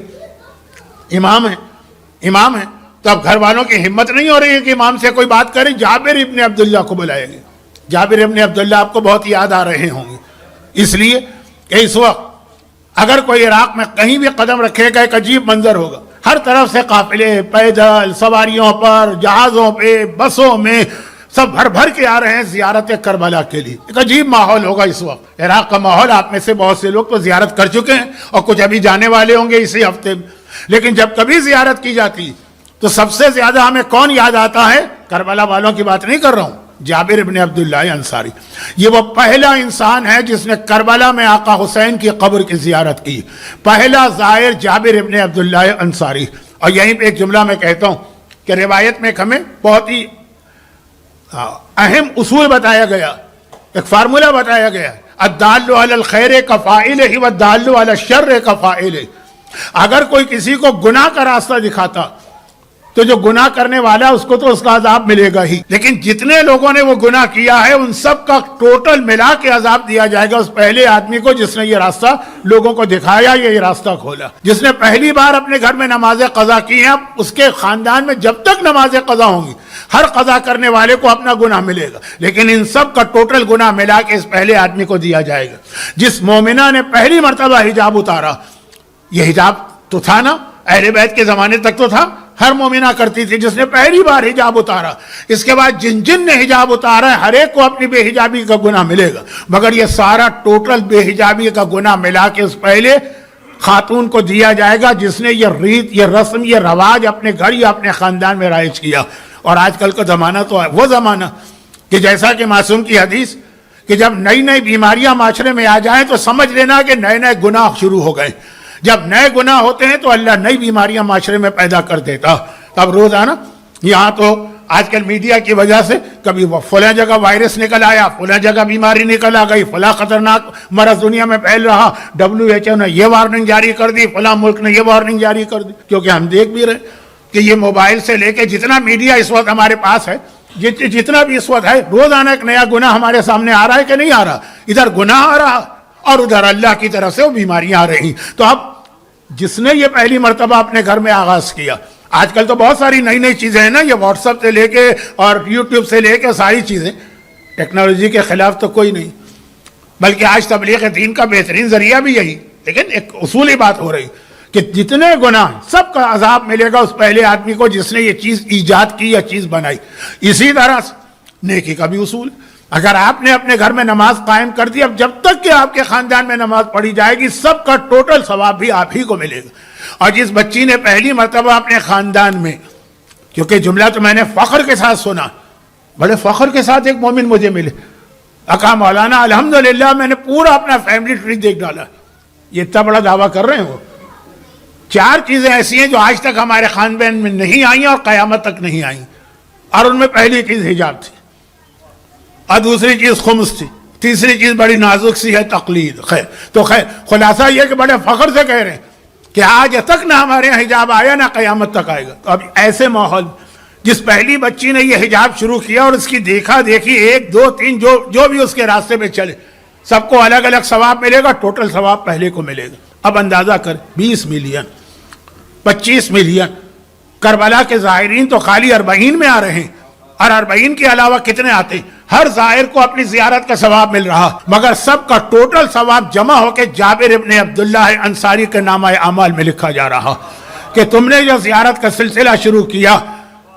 امام ہے تو اب گھر والوں کی ہمت نہیں ہو رہی ہے کہ امام سے کوئی بات کریں. جابر ابن عبداللہ کو بلائیں گے. جابر ابن عبداللہ آپ کو بہت یاد آ رہے ہوں گے, اس لیے کہ اس وقت اگر کوئی عراق میں کہیں بھی قدم رکھے گا ایک عجیب منظر ہوگا. ہر طرف سے قافلے پیدل سواریوں پر جہازوں پہ بسوں میں سب بھر بھر کے آ رہے ہیں زیارت کربلا کے لیے. ایک عجیب ماحول ہوگا اس وقت عراق کا ماحول. آپ میں سے بہت سے لوگ تو زیارت کر چکے ہیں اور کچھ ابھی جانے والے ہوں گے اسی ہفتے میں. لیکن جب کبھی زیارت کی جاتی تو سب سے زیادہ ہمیں کون یاد آتا ہے؟ کربلا والوں کی بات نہیں کر رہا ہوں, جابر ابن عبداللہ انصاری. یہ وہ پہلا انسان ہے جس نے کربلا میں آقا حسین کی قبر کی زیارت کی. پہلا زائر جابر ابن عبداللہ انصاری. اور یہیں پہ ایک جملہ میں کہتا ہوں کہ روایت میں ہمیں بہت ہی اہم اصول بتایا گیا, ایک فارمولہ بتایا گیا, الدال علی الخیر کفاعلہ والدال علی الشر کفاعلہ. اگر کوئی کسی کو گناہ کا راستہ دکھاتا تو جو گناہ کرنے والا ہے اس کو تو اس کا عذاب ملے گا ہی, لیکن جتنے لوگوں نے وہ گناہ کیا ہے ان سب کا ٹوٹل ملا کے عذاب دیا جائے گا اس پہلے آدمی کو جس نے یہ راستہ لوگوں کو دکھایا, یہ راستہ کھولا, جس نے پہلی بار اپنے گھر میں نمازیں قضا کی ہیں. اس کے خاندان میں جب تک نمازیں قضا ہوں گی ہر قضا کرنے والے کو اپنا گناہ ملے گا, لیکن ان سب کا ٹوٹل گناہ ملا کے اس پہلے آدمی کو دیا جائے گا. جس مومنہ نے پہلی مرتبہ حجاب اتارا, یہ حجاب تو تھا نا اہل بیت کے زمانے تک تو تھا, ہر مومنہ کرتی تھی, جس نے پہلی بار حجاب اتارا. اس کے بعد جن جن نے حجاب اتارا ہے ہر ایک کو اپنی بے حجابی کا گناہ ملے گا, مگر یہ سارا ٹوٹل بے حجابی کا گناہ ملا کے اس پہلے خاتون کو دیا جائے گا جس نے یہ ریت یہ رسم یہ رواج اپنے گھر یا اپنے خاندان میں رائج کیا. اور آج کل کا زمانہ تو ہے وہ زمانہ کہ جیسا کہ معصوم کی حدیث کہ جب نئی نئی بیماریاں معاشرے میں آ جائیں تو سمجھ لینا کہ نئے نئے گناہ شروع ہو گئے. جب نئے گناہ ہوتے ہیں تو اللہ نئی بیماریاں معاشرے میں پیدا کر دیتا. تب روزانہ یہاں تو آج کل میڈیا کی وجہ سے کبھی فلاں جگہ وائرس نکل آیا, فلاں جگہ بیماری نکل آ گئی, فلاں خطرناک مرض دنیا میں پھیل رہا, WHO نے یہ وارننگ جاری کر دی, فلاں ملک نے یہ وارننگ جاری کر دی. کیونکہ ہم دیکھ بھی رہے کہ یہ موبائل سے لے کے جتنا میڈیا اس وقت ہمارے پاس ہے, جتنا بھی اس وقت ہے, روزانہ ایک نیا گناہ ہمارے سامنے آ رہا ہے کہ نہیں آ رہا. ادھر گناہ آ رہا اور ادھر اللہ کی طرف سے وہ بیماریاں آ رہی. تو اب جس نے یہ پہلی مرتبہ اپنے گھر میں آغاز کیا, آج کل تو بہت ساری نئی نئی چیزیں ہیں نا, یہ واٹس ایپ سے لے کے اور یوٹیوب سے لے کے ساری چیزیں, ٹیکنالوجی کے خلاف تو کوئی نہیں, بلکہ آج تبلیغ دین کا بہترین ذریعہ بھی یہی. لیکن ایک اصولی بات ہو رہی کہ جتنے گناہ سب کا عذاب ملے گا اس پہلے آدمی کو جس نے یہ چیز ایجاد کی یا چیز بنائی. اسی طرح نیکی کا بھی اصول, اگر آپ نے اپنے گھر میں نماز قائم کر دی, اب جب تک کہ آپ کے خاندان میں نماز پڑھی جائے گی سب کا ٹوٹل ثواب بھی آپ ہی کو ملے گا. اور جس بچی نے پہلی مرتبہ اپنے خاندان میں, کیونکہ جملہ تو میں نے فخر کے ساتھ سنا, بڑے فخر کے ساتھ ایک مومن مجھے ملے, کہا مولانا الحمدللہ میں نے پورا اپنا فیملی ٹری دیکھ ڈالا. یہ اتنا بڑا دعویٰ کر رہے ہیں وہ. 4 چیزیں ایسی ہیں جو آج تک ہمارے خاندان میں نہیں آئیں اور قیامت تک نہیں آئیں, اور ان میں پہلی چیز حجاب تھی, اور دوسری چیز خمس تھی, تیسری چیز بڑی نازک سی ہے تقلید. خیر خلاصہ یہ کہ بڑے فخر سے کہہ رہے ہیں کہ آج تک نہ ہمارے یہاں حجاب آیا نہ قیامت تک آئے گا. تو اب ایسے ماحول جس پہلی بچی نے یہ حجاب شروع کیا اور اس کی دیکھا دیکھی 1 2 3 جو بھی اس کے راستے پہ چلے سب کو الگ الگ ثواب ملے گا, ٹوٹل ثواب پہلے کو ملے گا. اب اندازہ کر 20 ملین 25 ملین کربلا کے زائرین تو خالی 40 میں آ رہے ہیں, اور 40 کے علاوہ کتنے آتے ہیں. ہر زائر کو اپنی زیارت کا ثواب مل رہا, مگر سب کا ٹوٹل ثواب جمع ہو کے جابر ابن عبداللہ انصاری کے نامہ اعمال میں لکھا جا رہا کہ تم نے جو زیارت کا سلسلہ شروع کیا,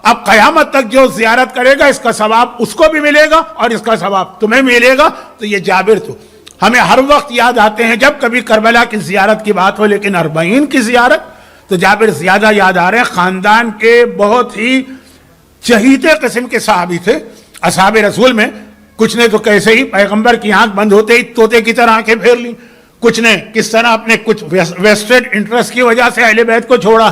اب قیامت تک جو زیارت کرے گا اس کا ثواب اس کو بھی ملے گا اور اس کا ثواب تمہیں ملے گا. تو یہ جابر تو ہمیں ہر وقت یاد آتے ہیں جب کبھی کربلا کی زیارت کی بات ہو, لیکن 40 کی زیارت تو جابر زیادہ یاد آ رہے ہیں. خاندان کے بہت ہی چہیتے قسم کے صحابی تھے اصحاب رسول میں. کچھ نے تو کیسے ہی پیغمبر کی آنکھ بند ہوتے ہی طوطے کی طرح آنکھیں پھیر لی, کچھ نے کس طرح اپنے کچھ ویسٹڈ انٹرسٹ کی وجہ سے اہل بیت کو چھوڑا.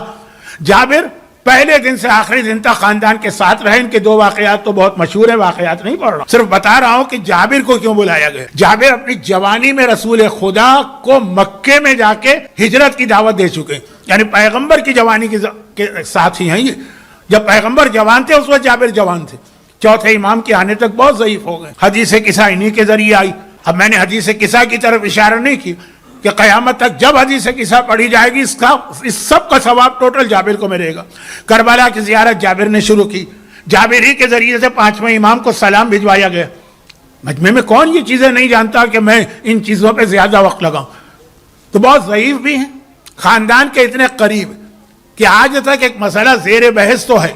جابر پہلے دن سے آخری دن تک خاندان کے ساتھ رہے. ان کے 2 واقعات تو بہت مشہور ہیں, واقعات نہیں پڑھ رہا, صرف بتا رہا ہوں کہ جابر کو کیوں بلایا گیا. جابر اپنی جوانی میں رسول خدا کو مکے میں جا کے ہجرت کی دعوت دے چکے ہیں, یعنی پیغمبر کی جوانی کے ساتھ ہی ہیں یہ. جب پیغمبر جوان تھے اس وقت جابر جوان تھے. چوتھے امام کے آنے تک بہت ضعیف ہو گئے. حدیث قصہ انہی کے ذریعے آئی. اب میں نے حدیث قصہ کی طرف اشارہ نہیں کی کہ قیامت تک جب حدیث قصہ پڑھی جائے گی اس سب کا ثواب ٹوٹل جابر کو ملے گا. کربلا کی زیارت جابر نے شروع کی. جابر ہی کے ذریعے سے 5ویں امام کو سلام بھجوایا گیا. مجمع میں کون یہ چیزیں نہیں جانتا کہ میں ان چیزوں پہ زیادہ وقت لگاؤں. تو بہت ضعیف بھی ہیں, خاندان کے اتنے قریب کہ آج تک ایک مسئلہ زیر بحث تو ہے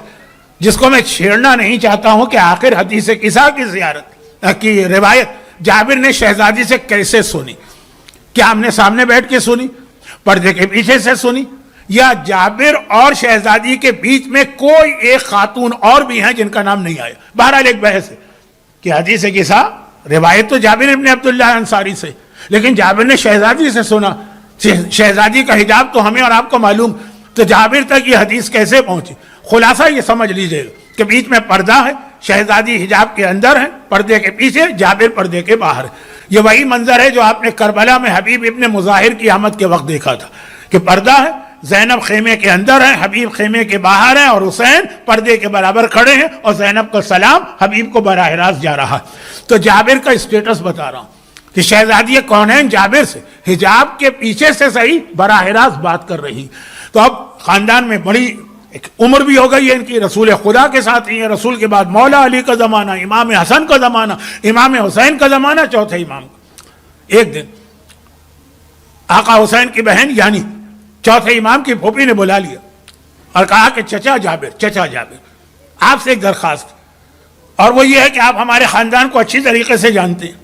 جس کو میں چھیڑنا نہیں چاہتا ہوں کہ آخر حدیث قصہ کی زیارت کی روایت جابر نے شہزادی سے کیسے سنی؟ کیا ہم نے سامنے بیٹھ کے سنی، پردے کے پیچھے سے سنی، یا جابر اور شہزادی کے بیچ میں کوئی ایک خاتون اور بھی ہیں جن کا نام نہیں آیا؟ بہرحال ایک بحث ہے کہ حدیث قصہ روایت تو جابر ابن عبداللہ انصاری سے، لیکن جابر نے شہزادی سے سنا، شہزادی کا حجاب تو ہمیں اور آپ کو معلوم، تو جابر تک یہ حدیث کیسے پہنچی؟ خلاصہ یہ سمجھ لیجئے کہ بیچ میں پردہ ہے، شہزادی حجاب کے اندر ہے، پردے کے پیچھے، جابر پردے کے باہر ہے۔ یہ وہی منظر ہے جو آپ نے کربلا میں حبیب ابن مظاہر کی آمد کے وقت دیکھا تھا کہ پردہ ہے، زینب خیمے کے اندر ہے، حبیب خیمے کے باہر ہے، اور حسین پردے کے برابر کھڑے ہیں، اور زینب کا سلام حبیب کو براہ راست جا رہا ہے۔ تو جابر کا اسٹیٹس بتا رہا ہوں کہ شہزادی کونین جابر سے حجاب کے پیچھے سے صحیح براہ راست بات کر رہی۔ تو اب خاندان میں بڑی ایک عمر بھی ہو گئی ہے ان کی، رسول خدا کے ساتھ ہی ہے، رسول کے بعد مولا علی کا زمانہ، امام حسن کا زمانہ، امام حسین کا زمانہ، چوتھے امام کا۔ ایک دن آقا حسین کی بہن یعنی چوتھے امام کی پھوپھی نے بلا لیا اور کہا کہ چچا جابر آپ سے ایک درخواست، اور وہ یہ ہے کہ آپ ہمارے خاندان کو اچھی طریقے سے جانتے ہیں۔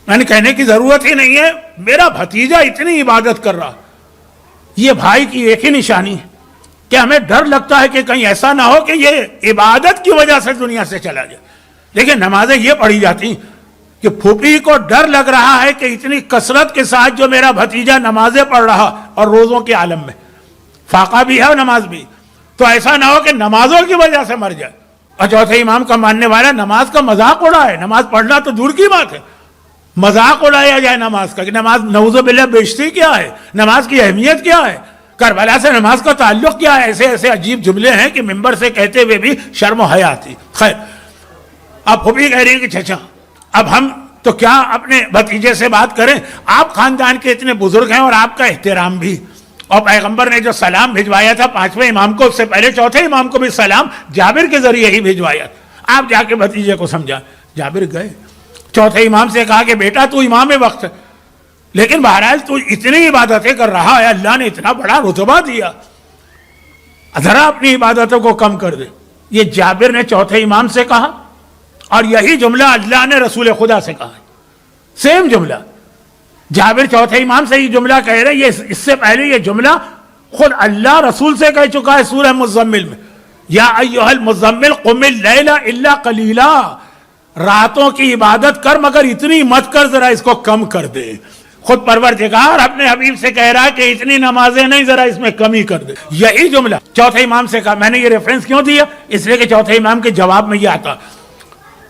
میں نے کہنے کی ضرورت ہی نہیں ہے، میرا بھتیجا اتنی عبادت کر رہا، یہ بھائی کی ایک ہی نشانی ہے کہ ہمیں ڈر لگتا ہے کہ کہیں ایسا نہ ہو کہ یہ عبادت کی وجہ سے دنیا سے چلا جائے۔ لیکن نمازیں یہ پڑھی جاتی ہیں کہ پھوپھی کو ڈر لگ رہا ہے کہ اتنی کثرت کے ساتھ جو میرا بھتیجا نمازیں پڑھ رہا اور روزوں کے عالم میں فاقہ بھی ہے اور نماز بھی، تو ایسا نہ ہو کہ نمازوں کی وجہ سے مر جائے۔ اور چوتھے امام کا ماننے والا نماز کا مذاق اڑا ہے، نماز پڑھنا تو دور کی بات ہے، مذاق اڑایا جائے نماز کا کہ نماز نعوذ باللہ بیشتی کیا ہے، نماز کی اہمیت کیا ہے، کربلا سے نماز کا تعلق کیا ہے۔ ایسے عجیب جملے ہیں کہ ممبر سے کہتے ہوئے بھی شرم و حیا آتی۔ خیر، اب پھوپھی کہہ رہی ہے کہ چچا اب ہم تو کیا اپنے بھتیجے سے بات کریں، آپ خاندان کے اتنے بزرگ ہیں اور آپ کا احترام بھی، اور پیغمبر نے جو سلام بھجوایا تھا پانچویں امام کو، اس سے پہلے چوتھے امام کو بھی سلام جابر کے ذریعے ہی بھجوایا، آپ جا کے بھتیجے کو سمجھا۔ جابر گئے، چوتھے امام سے کہا کہ بیٹا تو امام وقت ہے، لیکن بہرحال تو اتنی عبادتیں کر رہا ہے، اللہ نے اتنا بڑا رتبہ دیا، ذرا اپنی عبادتوں کو کم کر دے۔ یہ جابر نے چوتھے امام سے کہا، اور یہی جملہ اللہ نے رسول خدا سے کہا، سیم جملہ۔ جابر چوتھے امام سے یہ جملہ کہہ رہے ہیں، اس سے پہلے یہ جملہ خود اللہ رسول سے کہہ چکا ہے سورہ مزمل میں، یا ایھا المزمل قم اللیل الا قلیلا، راتوں کی عبادت کر مگر اتنی مت کر، ذرا اس کو کم کر دے۔ خود پروردگار اپنے حبیب سے کہہ رہا ہے کہ اتنی نمازیں نہیں، ذرا اس میں کمی کر دے۔ یہی جملہ چوتھے امام سے کہا۔ میں نے یہ ریفرنس کیوں دیا؟ اس لیے کہ چوتھے امام کے جواب میں یہ آتا،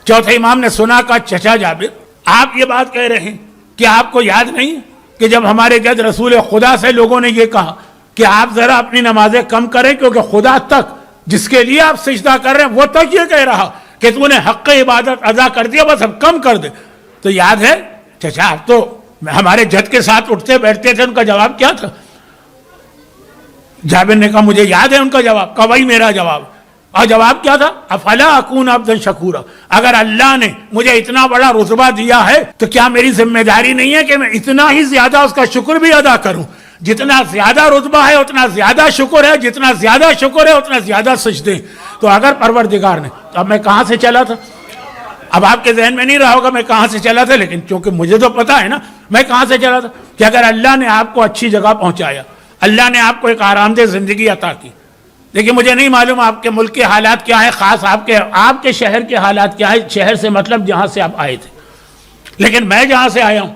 چوتھے امام نے سنا، کہا چچا جابر آپ یہ بات کہہ رہے ہیں کہ آپ کو یاد نہیں کہ جب ہمارے جد رسول خدا سے لوگوں نے یہ کہا کہ آپ ذرا اپنی نمازیں کم کریں، کیونکہ خدا تک جس کے لیے آپ سجدہ کر رہے ہیں وہ تک یہ کہہ رہا کہ تو نے حق عبادت ادا کر دیا، بس اب کم کر دے۔ تو یاد ہے چچا آپ تو ہمارے جد کے ساتھ اٹھتے بیٹھتے تھے، ان کا جواب کیا تھا؟ جابر نے کہا مجھے یاد ہے ان کا جواب، کہ وہی میرا جواب۔ اور جواب کیا تھا؟ افلا اکون عبدا شکورا، اگر اللہ نے مجھے اتنا بڑا رتبہ دیا ہے تو کیا میری ذمہ داری نہیں ہے کہ میں اتنا ہی زیادہ اس کا شکر بھی ادا کروں؟ جتنا زیادہ رتبہ ہے اتنا زیادہ شکر ہے، جتنا زیادہ شکر ہے اتنا زیادہ سجدے۔ تو اگر پروردگار نے، اب میں کہاں سے چلا تھا؟ اب آپ کے ذہن میں نہیں رہا ہوگا میں کہاں سے چلا تھا، لیکن چونکہ مجھے تو پتا ہے نا میں کہاں سے چلا تھا، کہ اگر اللہ نے آپ کو اچھی جگہ پہنچایا، اللہ نے آپ کو ایک آرام دہ زندگی عطا کی، لیکن مجھے نہیں معلوم آپ کے ملک کے حالات کیا ہیں، خاص آپ کے شہر کے حالات کیا ہیں، شہر سے مطلب جہاں سے آپ آئے تھے، لیکن میں جہاں سے آیا ہوں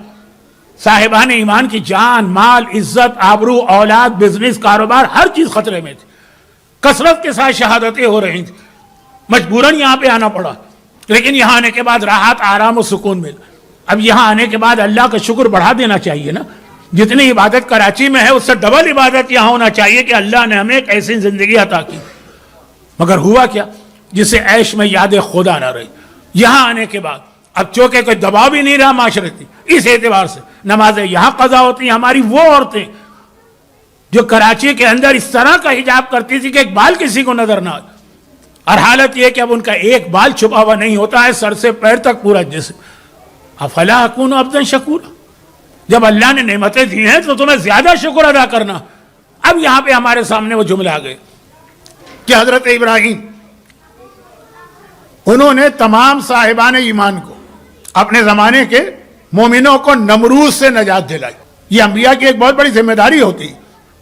صاحبان ایمان کی جان، مال، عزت، آبرو، اولاد، بزنس، کاروبار، ہر چیز خطرے میں تھی، کثرت کے ساتھ شہادتیں ہو رہی تھیں، مجبوراً یہاں پہ آنا پڑا، لیکن یہاں آنے کے بعد راحت، آرام و سکون ملا۔ اب یہاں آنے کے بعد اللہ کا شکر بڑھا دینا چاہیے نا، جتنی عبادت کراچی میں ہے اس سے ڈبل عبادت یہاں ہونا چاہیے کہ اللہ نے ہمیں ایک ایسی زندگی عطا کی۔ مگر ہوا کیا؟ جسے عیش میں یاد خدا نہ رہی۔ یہاں آنے کے بعد اب چونکہ کوئی دباؤ بھی نہیں رہا معاشرتی، اس اعتبار سے نمازیں یہاں قضا ہوتی ہیں۔ ہماری وہ عورتیں جو کراچی کے اندر اس طرح کا حجاب کرتی تھی کہ ایک بال کسی کو نظر نہ آئے، اور حالت یہ کہ اب ان کا ایک بال چھپا ہوا نہیں ہوتا ہے، سر سے پیر تک پورا جسم۔ افلا اکون عبدا شکورا، جب اللہ نے نعمتیں دی ہیں تو تمہیں زیادہ شکر ادا کرنا۔ اب یہاں پہ ہمارے سامنے وہ جملہ آ گئے کہ حضرت ابراہیم انہوں نے تمام صاحبان ایمان کو، اپنے زمانے کے مومنوں کو نمرود سے نجات دلائی. یہ انبیاء کی ایک بہت بڑی ذمہ داری ہوتی.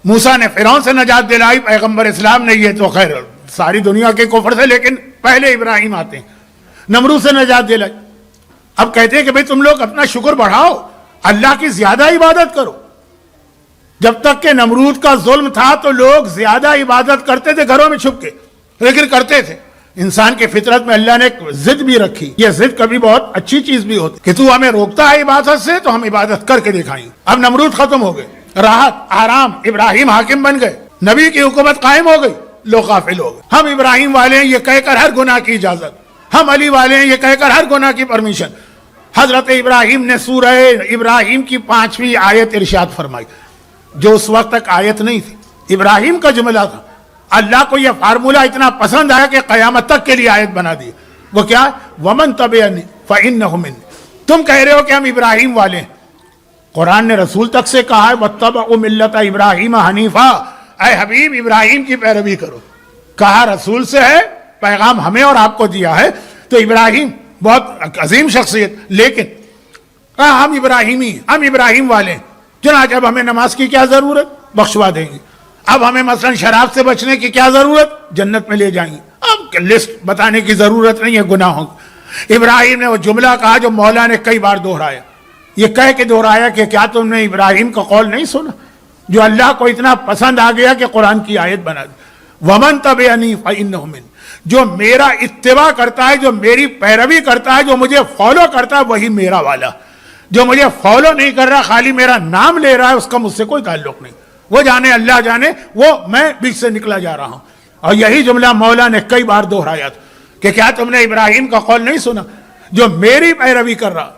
موسیٰ نے فرعون سے نجات دلائی، پیغمبر اسلام نے، یہ تو خیر ساری دنیا کے کفر سے، لیکن پہلے ابراہیم آتے ہیں. نمرود سے نجات دلائی. اب کہتے ہیں کہ بھئی تم لوگ اپنا شکر بڑھاؤ، اللہ کی زیادہ عبادت کرو. جب تک کہ نمرود کا ظلم تھا تو لوگ زیادہ عبادت کرتے تھے گھروں میں چھپ کے، لیکن کرتے تھے. انسان کی فطرت میں اللہ نے ایک ضد بھی رکھی. یہ ضد کبھی بہت اچھی چیز بھی ہوتی کہ تو ہمیں روکتا ہے عبادت سے تو ہم عبادت کر کے دکھائیں. اب نمرود ختم ہو گئے، راحت آرام، ابراہیم حاکم بن گئے، نبی کی حکومت قائم ہو گئی، لوگ غافل ہو گئے. ہم ابراہیم والے ہیں یہ کہہ کر ہر گناہ کی اجازت، ہم علی والے ہیں یہ کہہ کر ہر گناہ کی پرمیشن. حضرت ابراہیم نے سورہ ابراہیم کی 5ویں آیت ارشاد فرمائی، جو اس وقت تک آیت نہیں تھی، ابراہیم کا جملہ تھا. اللہ کو یہ فارمولہ اتنا پسند آیا کہ قیامت تک کے لیے آیت بنا دی. وہ کیا؟ وَمَن تَبِعَنِي فَإِنَّهُ مِنِّي. تم کہہ رہے ہو کہ ہم ابراہیم والے ہیں، قرآن نے رسول تک سے کہا ہے وَاتَّبَعُوا مِلَّةَ إِبْرَاهِيمَ حَنِيفًا، اے حبیب ابراہیم کی پیروی کرو. کہا رسول سے ہے، پیغام ہمیں اور آپ کو دیا ہے. تو ابراہیم بہت عظیم شخصیت، لیکن کہا ہم ابراہیمی، ہم ابراہیم والے ہیں. چنانچہ اب ہمیں نماز کی کیا ضرورت؟ بخشوا دیں گے. اب ہمیں مثلا شراب سے بچنے کی کیا ضرورت؟ جنت میں لے جائیں گے. اب لسٹ بتانے کی ضرورت نہیں ہے گناہوں. ابراہیم نے وہ جملہ کہا جو مولا نے کئی بار دہرایا، یہ کہہ کے دہرایا کہ کیا تم نے ابراہیم کا قول نہیں سنا جو اللہ کو اتنا پسند آ گیا کہ قرآن کی آیت بنا دی. وَمَن تَبِعَنِي فَإِنَّهُ مِنِّي. جو میرا اتباع کرتا ہے، جو میری پیروی کرتا ہے، جو مجھے فالو کرتا ہے، وہی میرا والا. جو مجھے فالو نہیں کر رہا، خالی میرا نام لے رہا ہے، اس کا مجھ سے کوئی تعلق نہیں. وہ جانے اللہ جانے، وہ میں بیچ سے نکلا جا رہا ہوں. اور یہی جملہ مولا نے کئی بار دہرایا تھا کہ کیا تم نے ابراہیم کا قول نہیں سنا؟ جو میری پیروی کر رہا.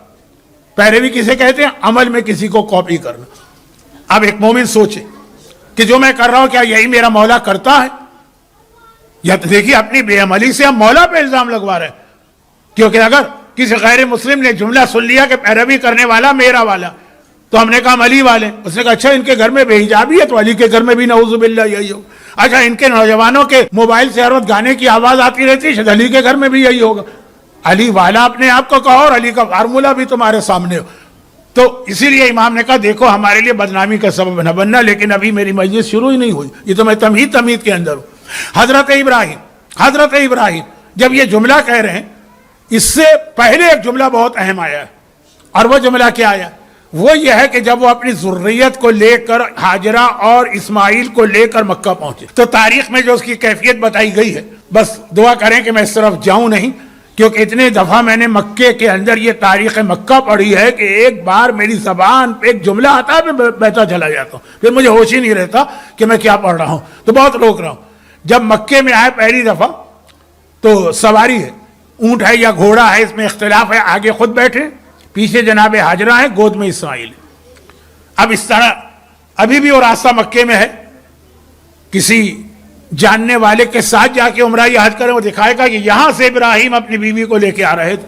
پیروی کسے کہتے ہیں؟ عمل میں کسی کو کاپی کرنا. اب ایک مومن سوچے کہ جو میں کر رہا ہوں کیا یہی میرا مولا کرتا ہے؟ یا تو دیکھیے اپنی بے عملی سے ہم مولا پہ الزام لگوا رہے ہیں. کیونکہ اگر کسی غیر مسلم نے جملہ سن لیا کہ پیروی کرنے والا میرا والا، تو ہم نے کہا ہم علی والے. اس نے کہا اچھا ان کے گھر میں بے حجابی ہے تو علی کے گھر میں بھی نعوذ باللہ یہی ہو. اچھا ان کے نوجوانوں کے موبائل سے ہر وقت گانے کی آواز آتی رہتی ہے، شاید علی کے گھر میں بھی یہی ہوگا. علی والا اپنے آپ کو کہو اور علی کا فارمولہ بھی تمہارے سامنے ہو. تو اسی لیے امام نے کہا دیکھو ہمارے لیے بدنامی کا سبب نہ بننا. لیکن ابھی میری مجلس شروع ہی نہیں ہوئی، یہ تو میں تمہید کے اندر ہوں. حضرت ابراہیم جب یہ جملہ کہہ رہے ہیں، اس سے پہلے ایک جملہ بہت اہم آیا ہے. اور وہ جملہ کیا آیا؟ وہ یہ ہے کہ جب وہ اپنی ذریت کو لے کر ہاجرہ اور اسماعیل کو لے کر مکہ پہنچے، تو تاریخ میں جو اس کی کیفیت بتائی گئی ہے، بس دعا کریں کہ میں اس طرف جاؤں نہیں، کیونکہ اتنے دفعہ میں نے مکے کے اندر یہ تاریخ مکہ پڑھی ہے کہ ایک بار میری زبان پہ ایک جملہ آتا ہے میں بہتا چلا جاتا ہوں، پھر مجھے ہوش ہی نہیں رہتا کہ میں کیا پڑھ رہا ہوں. تو بہت روک رہا ہوں. جب مکے میں آئے پہلی دفعہ تو سواری ہے، اونٹ ہے یا گھوڑا ہے، اس میں اختلاف ہے. آگے خود بیٹھے، پیچھے جناب ہاجرہ ہے، گود میں اسماعیل. اب اس طرح ابھی بھی وہ راستہ مکے میں ہے. کسی جاننے والے کے ساتھ جا کے عمرہ یا حج کریں، وہ دکھائے گا کہ یہاں سے ابراہیم اپنی بیوی کو لے کے آ رہے تھے،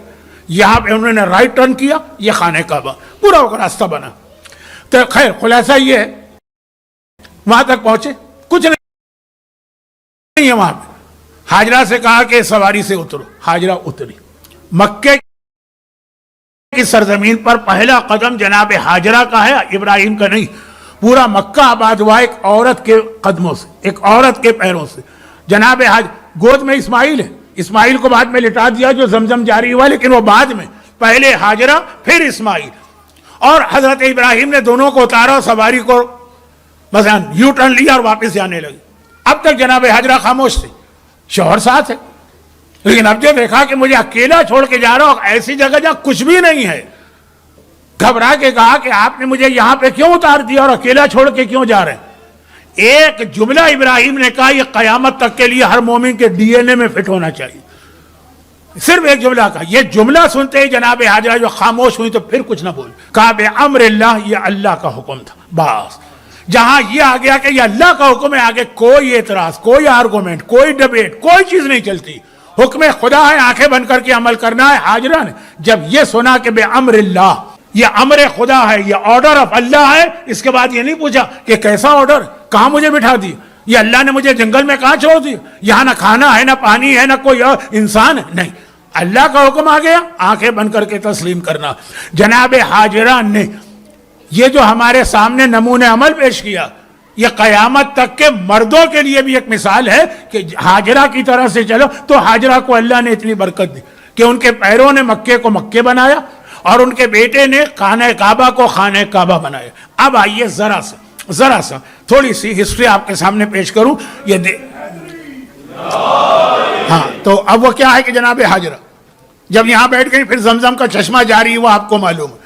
یہاں پہ انہوں نے رائٹ ٹرن کیا، یہ خانہ کعبہ پورا وہ راستہ بنا. تو خیر خلاصہ یہ ہے وہاں تک پہنچے، کچھ نہیں ہے وہاں پہ. ہاجرہ سے کہا کہ سواری سے اترو، ہاجرہ اتری. مکے کی سرزمین پر پہلا قدم جناب ہاجرہ کا ہے، ابراہیم کا نہیں. پورا مکہ آباد ہوا ایک عورت کے قدموں سے، ایک عورت کے پیروں سے. جناب گود میں اسماعیل ہے، اسماعیل کو بعد میں لٹا دیا جو زمزم جاری ہوا، لیکن وہ بعد میں، پہلے ہاجرہ پھر اسماعیل. اور حضرت ابراہیم نے دونوں کو اتارا، سواری کو مثلا یو ٹرن لیا اور واپس جانے لگے. اب تک جناب ہاجرہ خاموش تھے، شوہر ساتھ ہے، لیکن اب جو دیکھا کہ مجھے اکیلا چھوڑ کے جا رہا ہوں ایسی جگہ جہاں کچھ بھی نہیں ہے، گھبرا کے کہا کہ آپ نے مجھے یہاں پہ کیوں اتار دیا اور اکیلا چھوڑ کے کیوں جا رہے ہیں؟ ایک جملہ ابراہیم نے کہا، یہ قیامت تک کے لیے ہر مومن کے ڈی این اے میں فٹ ہونا چاہیے. صرف ایک جملہ کہا. یہ جملہ سنتے ہی جناب ہاجرہ جو خاموش ہوئی تو پھر کچھ نہ بول. کہا بے امر اللہ، یہ اللہ کا حکم تھا. بس جہاں یہ آ گیا کہ یہ اللہ کا حکم ہے، آگے کوئی اعتراض، کوئی آرگومنٹ، کوئی ڈبیٹ، کوئی چیز نہیں چلتی. حکم خدا ہے، آنکھیں بند کر کے عمل کرنا ہے. ہاجرہ نے جب یہ سنا کہ بے امر اللہ، یہ امر خدا ہے، یہ آرڈر آف اللہ ہے، اس کے بعد یہ نہیں پوچھا کہ کیسا آرڈر. کہاں مجھے بٹھا دی؟ یہ اللہ نے مجھے جنگل میں کہاں چھوڑ دی؟ یہاں نہ کھانا ہے، نہ پانی ہے، نہ کوئی اور انسان ہے؟ نہیں، اللہ کا حکم آ گیا، آنکھیں بند کر کے تسلیم کرنا۔ جناب ہاجرہ نے یہ جو ہمارے سامنے نمونہ عمل پیش کیا، یہ قیامت تک کے مردوں کے لیے بھی ایک مثال ہے کہ ہاجرہ کی طرح سے چلو۔ تو ہاجرہ کو اللہ نے اتنی برکت دی کہ ان کے پیروں نے مکے کو مکے بنایا اور ان کے بیٹے نے خانہ کعبہ کو خانہ کعبہ بنایا۔ اب آئیے ذرا سا تھوڑی سی ہسٹری آپ کے سامنے پیش کروں۔ ہاں، تو اب وہ کیا ہے کہ جناب ہاجرہ جب یہاں بیٹھ گئی، پھر زمزم کا چشمہ جاری ہوا، آپ کو معلوم ہے۔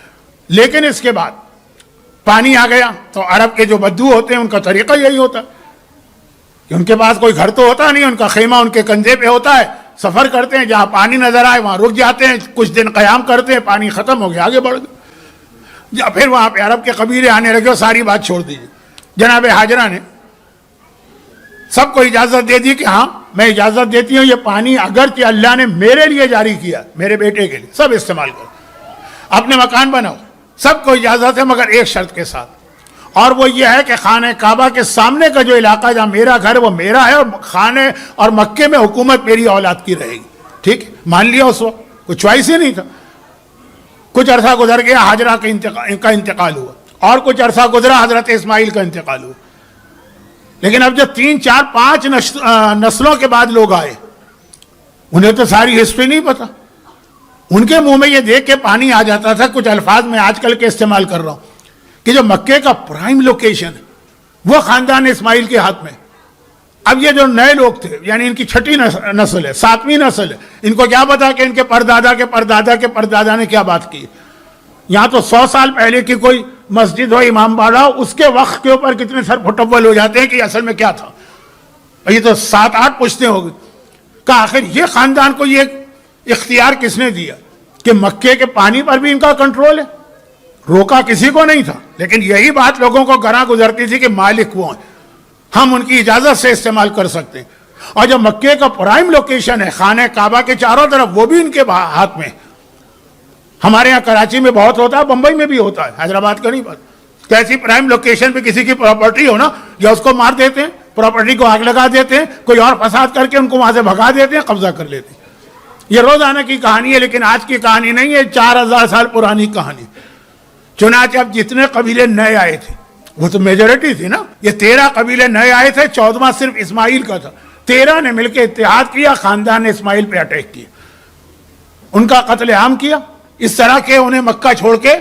لیکن اس کے بعد پانی آ گیا تو عرب کے جو بدو ہوتے ہیں ان کا طریقہ یہی ہوتا ہے کہ ان کے پاس کوئی گھر تو ہوتا نہیں، ان کا خیمہ ان کے کندھے پہ ہوتا ہے، سفر کرتے ہیں، جہاں پانی نظر آئے وہاں رک جاتے ہیں، کچھ دن قیام کرتے ہیں، پانی ختم ہو گیا آگے بڑھ گئے، پھر وہاں پہ عرب کے قبیلے آنے لگے اور ساری بات چھوڑ دیجیے۔ جناب ہاجرہ نے سب کو اجازت دے دی کہ ہاں میں اجازت دیتی ہوں، یہ پانی اگرچہ اللہ نے میرے لیے جاری کیا، میرے بیٹے کے لیے، سب استعمال کرو، اپنے مکان بناؤ، سب کو اجازت ہے، مگر ایک شرط کے ساتھ، اور وہ یہ ہے کہ خانہ کعبہ کے سامنے کا جو علاقہ جہاں میرا گھر وہ میرا ہے، اور خانے اور مکے میں حکومت میری اولاد کی رہے گی۔ ٹھیک ہے، مان لیا اس وقت، کوئی چوائس ہی نہیں تھا۔ کچھ عرصہ گزر گیا، ہاجرہ کا انتقال ہوا، اور کچھ عرصہ گزرا، حضرت اسماعیل کا انتقال ہوا۔ لیکن اب جب 3 4 5 نسلوں کے بعد لوگ آئے، انہیں تو ساری ہسٹری نہیں پتا، ان کے منہ میں یہ دیکھ کے پانی آ جاتا تھا۔ کچھ الفاظ میں آج کل کے استعمال کر رہا ہوں کہ جو مکے کا پرائم لوکیشن ہے وہ خاندان اسماعیل کے ہاتھ میں۔ اب یہ جو نئے لوگ تھے، یعنی ان کی 6ٹھی نسل ہے، 7ویں نسل ہے، ان کو کیا پتا کہ ان کے پردادا کے پردادا کے پردادا نے کیا بات کی۔ یہاں تو 100 سال پہلے کی کوئی مسجد ہو، امام باڑا ہو، اس کے وقت کے اوپر کتنے سر پھٹول ہو جاتے ہیں کہ اصل میں کیا تھا۔ یہ تو 7 8 پوچھتے ہو گئے کہ آخر یہ خاندان کو یہ اختیار کس نے دیا کہ مکے کے پانی پر بھی ان کا کنٹرول ہے؟ روکا کسی کو نہیں تھا، لیکن یہی بات لوگوں کو گراں گزرتی تھی کہ مالک وہ ہیں، ہم ان کی اجازت سے استعمال کر سکتے ہیں۔ اور جو مکے کا پرائم لوکیشن ہے خانہ کعبہ کے چاروں طرف، وہ بھی ان کے ہاتھ میں۔ ہمارے یہاں کراچی میں بہت ہوتا ہے، بمبئی میں بھی ہوتا ہے، حیدرآباد کا نہیں بات۔ کیسی پرائم لوکیشن پہ کسی کی پراپرٹی ہو نا، یا اس کو مار دیتے ہیں، پراپرٹی کو آگ لگا دیتے ہیں، کوئی اور فساد کر کے ان کو وہاں سے بھگا دیتے ہیں، قبضہ کر لیتے ہیں۔ یہ روزانہ کی کہانی ہے، لیکن آج کی کہانی نہیں ہے، 4000 سال پرانی کہانی۔ چنانچہ اب جتنے قبیلے نئے آئے تھے، وہ تو میجورٹی تھی نا، یہ 13 قبیلے نئے آئے تھے، 14واں صرف اسماعیل کا تھا۔ 13 نے مل کے اتحاد کیا، خاندان اسماعیل پہ اٹیک کیا، ان کا قتل عام کیا، اس طرح کہ انہیں مکہ چھوڑ کے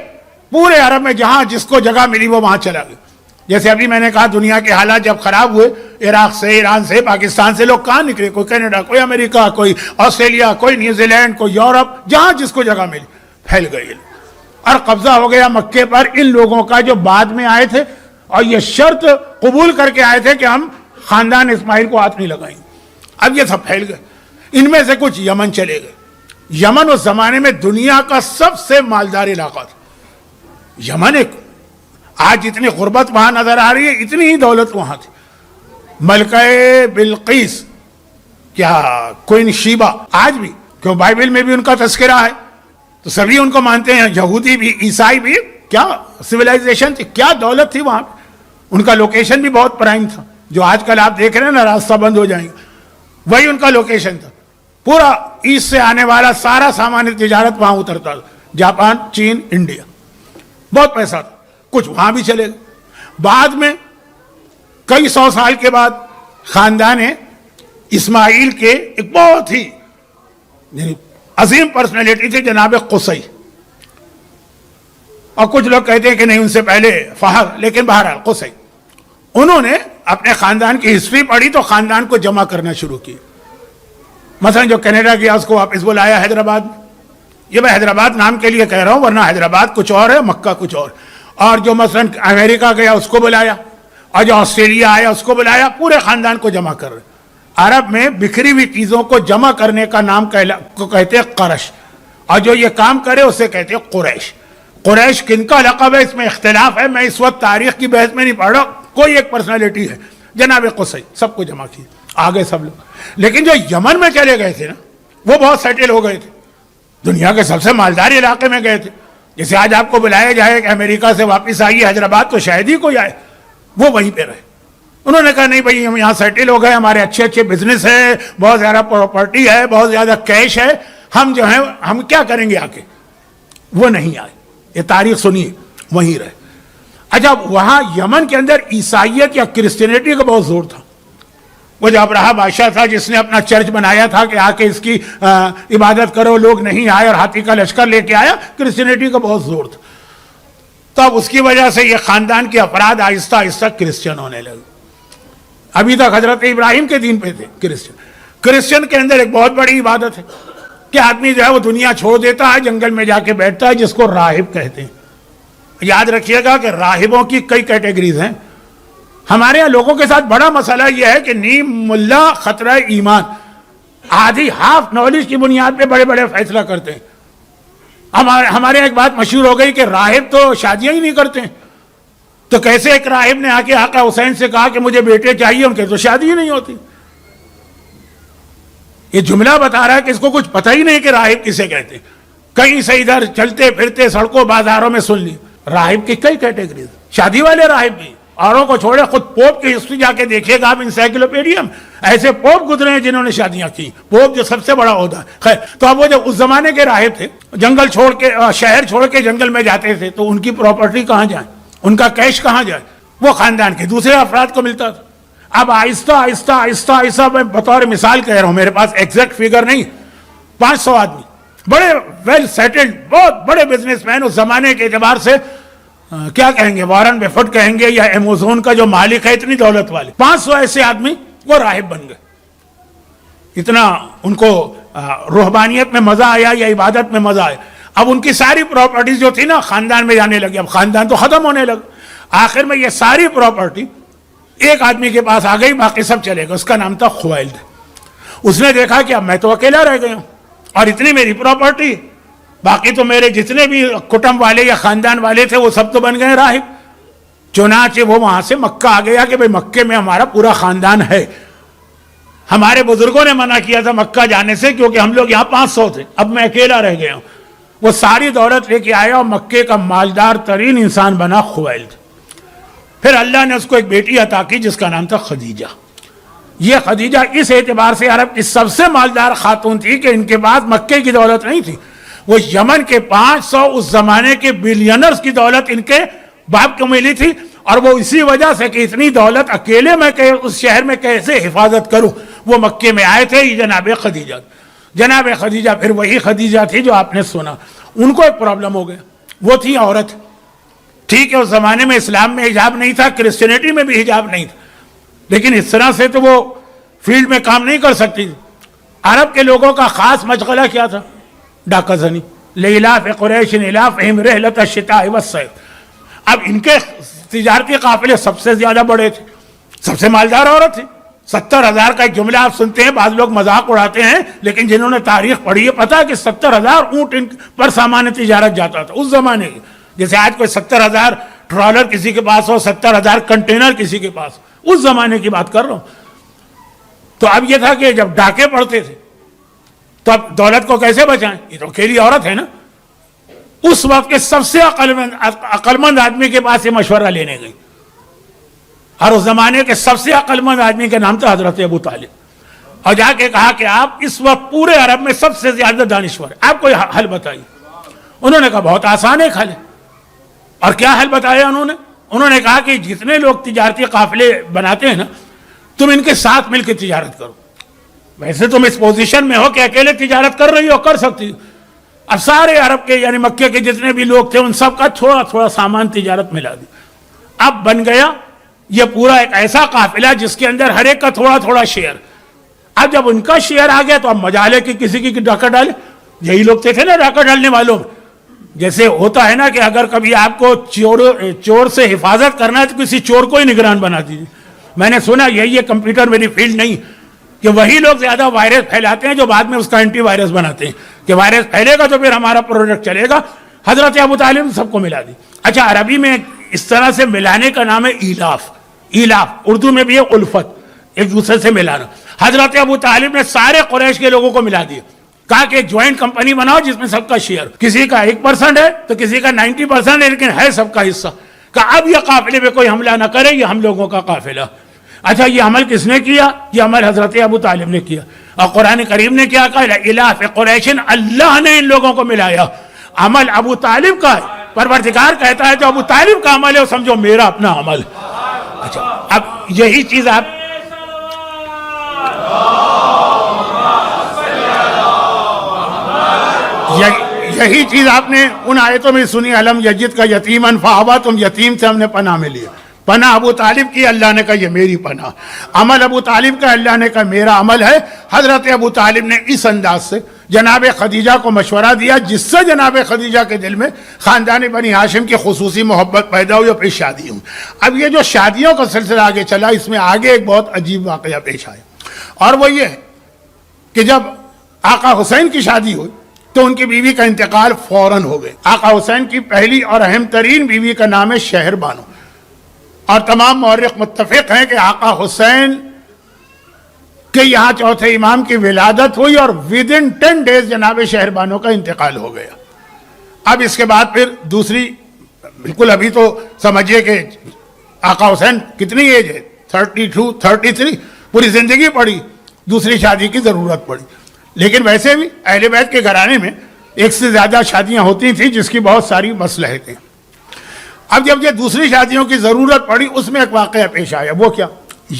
پورے عرب میں جہاں جس کو جگہ ملی وہ وہاں چلا گیا۔ جیسے ابھی میں نے کہا دنیا کے حالات جب خراب ہوئے، عراق سے، ایران سے، پاکستان سے لوگ کہاں نکلے؟ کوئی کینیڈا، کوئی امریکہ، کوئی آسٹریلیا، کوئی نیوزی لینڈ، کوئی یورپ، جہاں جس کو جگہ ملی پھیل گئے، اور قبضہ ہو گیا مکے پر ان لوگوں کا جو بعد میں آئے تھے اور یہ شرط قبول کر کے آئے تھے کہ ہم خاندان اسماعیل کو ہاتھ نہیں لگائیں گے۔ اب یہ سب پھیل گئے، ان میں سے کچھ یمن چلے گئے۔ یمن اس زمانے میں دنیا کا سب سے مالدار علاقہ تھا۔ یمن ایک، آج جتنی غربت وہاں نظر آ رہی ہے اتنی ہی دولت وہاں تھی۔ ملکہ بلقیس، کیا کوئن شیبہ، آج بھی کیوں بائبل میں بھی ان کا تذکرہ ہے، تو سبھی ان کو مانتے ہیں، یہودی بھی، عیسائی بھی۔ کیا سویلائزیشن تھی، کیا دولت تھی وہاں۔ ان کا لوکیشن بھی بہت پرائم تھا، جو آج کل آپ دیکھ رہے ہیں نا راستہ بند ہو جائیں گے، وہی ان کا لوکیشن تھا۔ پورا ایسٹ سے آنے والا سارا سامان تجارت وہاں اترتا تھا، جاپان، چین، انڈیا، بہت پیسہ تھا۔ کچھ وہاں بھی چلے گئے۔ بعد میں کئی 100 سال کے بعد خاندان اسماعیل کے ایک بہت ہی عظیم پرسنالٹی تھی جناب قصی، اور کچھ لوگ کہتے ہیں کہ نہیں ان سے پہلے فہد، لیکن بہرحال قصی، انہوں نے اپنے خاندان کی ہسٹری پڑھی تو خاندان کو جمع کرنا شروع کی۔ مثلا جو کینیڈا گیا اس کو واپس بلایا حیدرآباد میں، یہ میں حیدرآباد نام کے لیے کہہ رہا ہوں، ورنہ حیدرآباد کچھ اور ہے، مکہ کچھ اور۔ اور جو مثلا امریکہ گیا اس کو بلایا، اور جو آسٹریلیا آیا اس کو بلایا، پورے خاندان کو جمع کر رہے۔ عرب میں بکھری ہوئی چیزوں کو جمع کرنے کا نام کو کہتے ہیں قرش، اور جو یہ کام کرے اسے کہتے ہیں قریش۔ قریش کن کا لقب ہے اس میں اختلاف ہے، میں اس وقت تاریخ کی بحث میں نہیں پڑھ رہا، کوئی ایک پرسنالٹی ہے جناب قصی، سب کو جمع کیا، آگے سب لوگ۔ لیکن جو یمن میں چلے گئے تھے نا، وہ بہت سیٹل ہو گئے تھے، دنیا کے سب سے مالدار علاقے میں گئے تھے۔ جیسے آج آپ کو بلایا جائے کہ امریکہ سے واپس آئیے حیدرآباد، تو شاید ہی کوئی آئے، وہ وہیں پہ رہے، انہوں نے کہا نہیں بھائی ہم یہاں سیٹل ہو گئے, ہمارے اچھے اچھے بزنس ہے, بہت زیادہ پراپرٹی ہے, بہت زیادہ کیش ہے, ہم جو ہیں ہم کیا کریں گے آ کے. وہ نہیں آئے, یہ تاریخ سنیے, وہیں رہے. اچھا وہاں یمن کے اندر عیسائیت یا کرسچینٹی کا بہت زور تھا. وہ جو ابراہ بادشاہ تھا جس نے اپنا چرچ بنایا تھا کہ آ کے اس کی عبادت کرو, لوگ نہیں آئے اور ہاتھی کا لشکر لے کے آیا, کرسچینٹی کا بہت زور تھا. تو اب اس کی وجہ سے یہ خاندان کے افراد آہستہ آہستہ کرسچن ہونے لگے. ابھی تک حضرت ابراہیم کے دین پہ تھے کرسچن. کرسچن کے اندر ایک بہت بڑی عبادت ہے کہ آدمی جو ہے وہ دنیا چھوڑ دیتا ہے, جنگل میں جا کے بیٹھتا ہے, جس کو راہب کہتے ہیں. یاد رکھیے گا کہ راہبوں کی کئی کیٹیگریز ہیں. ہمارے یہاں لوگوں کے ساتھ بڑا مسئلہ یہ ہے کہ نیم ملا خطرہ ایمان, آدھی ہاف نالج کی بنیاد پہ بڑے بڑے فیصلہ کرتے ہیں. ہمارے ایک بات مشہور ہو گئی کہ راہب تو شادیاں ہی نہیں کرتے. تو کیسے ایک راہب نے آ کے آقا حسین سے کہا کہ مجھے بیٹے چاہیے, ان کے تو شادی ہی نہیں ہوتی. یہ جملہ بتا رہا ہے کہ اس کو کچھ پتہ ہی نہیں کہ راہب کسے کہتے. کہیں سے ادھر چلتے پھرتے سڑکوں بازاروں میں سن لی. راہب کی کئی کیٹیگریز, شادی والے راہب بھی, اوروں کو چھوڑے, خود پوپ کی ہسٹری جا کے دیکھیے گا آپ انسائکلوپیڈیا میں, ایسے پوپ گزرے ہیں جنہوں نے شادیاں کی. پوپ جو سب سے بڑا عہدہ ہے. خیر, تو اب وہ جو اس زمانے کے راہب تھے, جنگل چھوڑ کے شہر چھوڑ کے جنگل میں جاتے تھے, تو ان کی پراپرٹی کہاں جائے, ان کا کیش کہاں جائے, وہ خاندان کے دوسرے افراد کو ملتا تھا. اب آہستہ آہستہ آہستہ آہستہ, میں بطور مثال کہہ رہا ہوں, میرے پاس ایگزیکٹ فگر نہیں, 500 آدمی بڑے ویل سیٹلڈ, بہت بڑے بزنس مین اس زمانے کے اعتبار سے, کیا کہیں گے, وارن بفٹ کہیں گے یا ایمیزون کا جو مالک ہے, اتنی دولت والے 500 ایسے آدمی وہ راہب بن گئے. اتنا ان کو روحانیت میں مزہ آیا یا عبادت میں مزہ آیا. اب ان کی ساری پراپرٹیز جو تھی نا خاندان میں جانے لگی. اب خاندان تو ختم ہونے لگا. آخر میں یہ ساری پراپرٹی ایک آدمی کے پاس آ گئی, باقی سب چلے گا. اس کا نام تھا خویلد. اس نے دیکھا کہ اب میں تو اکیلا رہ گیا ہوں اور اتنی میری پراپرٹی, باقی تو میرے جتنے بھی کٹمب والے یا خاندان والے تھے وہ سب تو بن گئے راہب. چنانچہ وہ وہاں سے مکہ آ گیا کہ بھئی مکے میں ہمارا پورا خاندان ہے. ہمارے بزرگوں نے منع کیا تھا مکہ جانے سے کیونکہ ہم لوگ یہاں 500 تھے, اب میں اکیلا رہ گیا ہوں. وہ ساری دولت لے کے آیا اور مکے کا مالدار ترین انسان بنا خویلد. پھر اللہ نے اس کو ایک بیٹی عطا کی جس کا نام تھا خدیجہ. یہ خدیجہ اس اعتبار سے عرب کی سب سے مالدار خاتون تھی کہ ان کے پاس مکے کی دولت نہیں تھی, وہ یمن کے 500 اس زمانے کے بلینرز کی دولت ان کے باپ کو ملی تھی. اور وہ اسی وجہ سے کہ اتنی دولت اکیلے میں اس شہر میں کیسے حفاظت کروں, وہ مکے میں آئے تھے. یہ جناب خدیجہ, جناب خدیجہ پھر وہی خدیجہ تھی جو آپ نے سنا. ان کو ایک پرابلم ہو گیا, وہ تھی عورت. ٹھیک ہے اس زمانے میں اسلام میں حجاب نہیں تھا, کرسچینٹی میں بھی حجاب نہیں تھا, لیکن اس طرح سے تو وہ فیلڈ میں کام نہیں کر سکتی. عرب کے لوگوں کا خاص مشغلہ کیا تھا, ڈاکہ زنی. لإلاف قریش إلافهم رحلة الشتاء والصيف. اب ان کے تجارتی قافلے سب سے زیادہ بڑے تھے, سب سے مالدار عورت تھی. 70,000 کا ایک جملہ آپ سنتے ہیں, بعض لوگ مذاق اڑاتے ہیں, لیکن جنہوں نے تاریخ پڑھی ہے پتا کہ 70,000 اونٹ پر سامان تجارت جاتا تھا اس زمانے کے. جیسے آج کوئی 70,000 ٹرالر کسی کے پاس ہو, 70,000 کنٹینر کسی کے پاس, اس زمانے کی بات کر رہا ہوں. تو اب یہ تھا کہ جب ڈاکے پڑتے تھے تو اب دولت کو کیسے بچائیں, یہ تو اکیلی عورت ہے نا. اس وقت کے سب سے عقل مند آدمی کے پاس یہ مشورہ لینے گئی, اور اس زمانے کے سب سے عقل مند آدمی کا نام تھا حضرت ابو طالب. اور جا کے کہا کہ آپ اس وقت پورے عرب میں سب سے زیادہ دانشور ہیں, آپ کوئی حل بتائیے. انہوں نے کہا بہت آسان ہے حل. اور کیا حل بتایا انہوں نے کہا کہ جتنے لوگ تجارتی قافلے بناتے ہیں نا, تم ان کے ساتھ مل کے تجارت کرو. ویسے تم اس پوزیشن میں ہو کہ اکیلے تجارت کر رہی ہو, کر سکتی. اب سارے عرب کے یعنی مکے کے جتنے بھی لوگ تھے ان سب کا تھوڑا تھوڑا سامان تجارت ملا دی. اب بن گیا یہ پورا ایک ایسا قافلہ جس کے اندر ہر ایک کا تھوڑا تھوڑا شیئر. اب جب ان کا شیئر آ گیا تو اب مجالے کہ کسی کی ڈاکہ ڈالے. یہی لوگ تھے نا ڈاکہ ڈالنے والوں میں. جیسے ہوتا ہے نا کہ اگر کبھی آپ کو چور سے حفاظت کرنا ہے تو کسی چور کو ہی نگران بنا دیجیے. میں نے سنا یہی ہے, کمپیوٹر میری فیلڈ نہیں, کہ وہی لوگ زیادہ وائرس پھیلاتے ہیں جو بعد میں اس کا اینٹی وائرس بناتے ہیں کہ وائرس پھیلے گا تو پھر ہمارا پروڈکٹ چلے گا. حضرت ابو طالب سب کو ملا دی. اچھا عربی میں اس طرح سے ملانے کا نام ہے ایلاف. ایلاف اردو میں بھی ہے الفت, ایک دوسرے سے ملانا. حضرت ابو طالب نے سارے قریش کے لوگوں کو ملا دیا, کہا کہ جوائنٹ کمپنی بناؤ جس میں سب کا شیئر, کسی کا 1% ہے تو کسی کا 90% ہے, لیکن ہے سب کا حصہ. کہ اب یہ قافلے پہ کوئی حملہ نہ کرے, یہ ہم لوگوں کا قافلہ. اچھا یہ عمل کس نے کیا؟ یہ عمل حضرت ابو طالب نے کیا. اور قرآن کریم نے کیا کہا؟ الہ فی قریش، اللہ نے ان لوگوں کو ملایا. عمل ابو طالب کا ہے. پروردگار کہتا ہے جو ابو طالب کا عمل ہے وہ سمجھو میرا اپنا عمل. اچھا اب یہی چیز آپ یہی چیز آپ نے ان آیتوں میں سنی، علم یجد کا یتیمن فآوا، تم یتیم سے ہم نے پناہ میں لیا. پناہ ابو طالب کی، اللہ نے کہا یہ میری پناہ. عمل ابو طالب کا، اللہ نے کہا میرا عمل ہے. حضرت ابو طالب نے اس انداز سے جناب خدیجہ کو مشورہ دیا جس سے جناب خدیجہ کے دل میں خاندان بنی ہاشم کی خصوصی محبت پیدا ہوئی اور پھر شادی ہوئی. اب یہ جو شادیوں کا سلسلہ آگے چلا، اس میں آگے ایک بہت عجیب واقعہ پیش آیا، اور وہ یہ ہے کہ جب آقا حسین کی شادی ہوئی تو ان کی بیوی کا انتقال فوراً ہو گئے. آقا حسین کی پہلی اور اہم ترین بیوی کا نام ہے شہر بانو، اور تمام مورخ متفق ہیں کہ آقا حسین کے یہاں چوتھے امام کی ولادت ہوئی اور ودن 10 days جناب شہر بانو کا انتقال ہو گیا. اب اس کے بعد پھر دوسری، بالکل ابھی تو سمجھیے کہ آقا حسین کتنی ایج ہے، 32 33، پوری زندگی پڑی، دوسری شادی کی ضرورت پڑی. لیکن ویسے بھی اہل بیت کے گھرانے میں ایک سے زیادہ شادیاں ہوتی تھیں جس کی بہت ساری مصلحتیں. اب جب یہ دوسری شادیوں کی ضرورت پڑی، اس میں ایک واقعہ پیش آیا. وہ کیا؟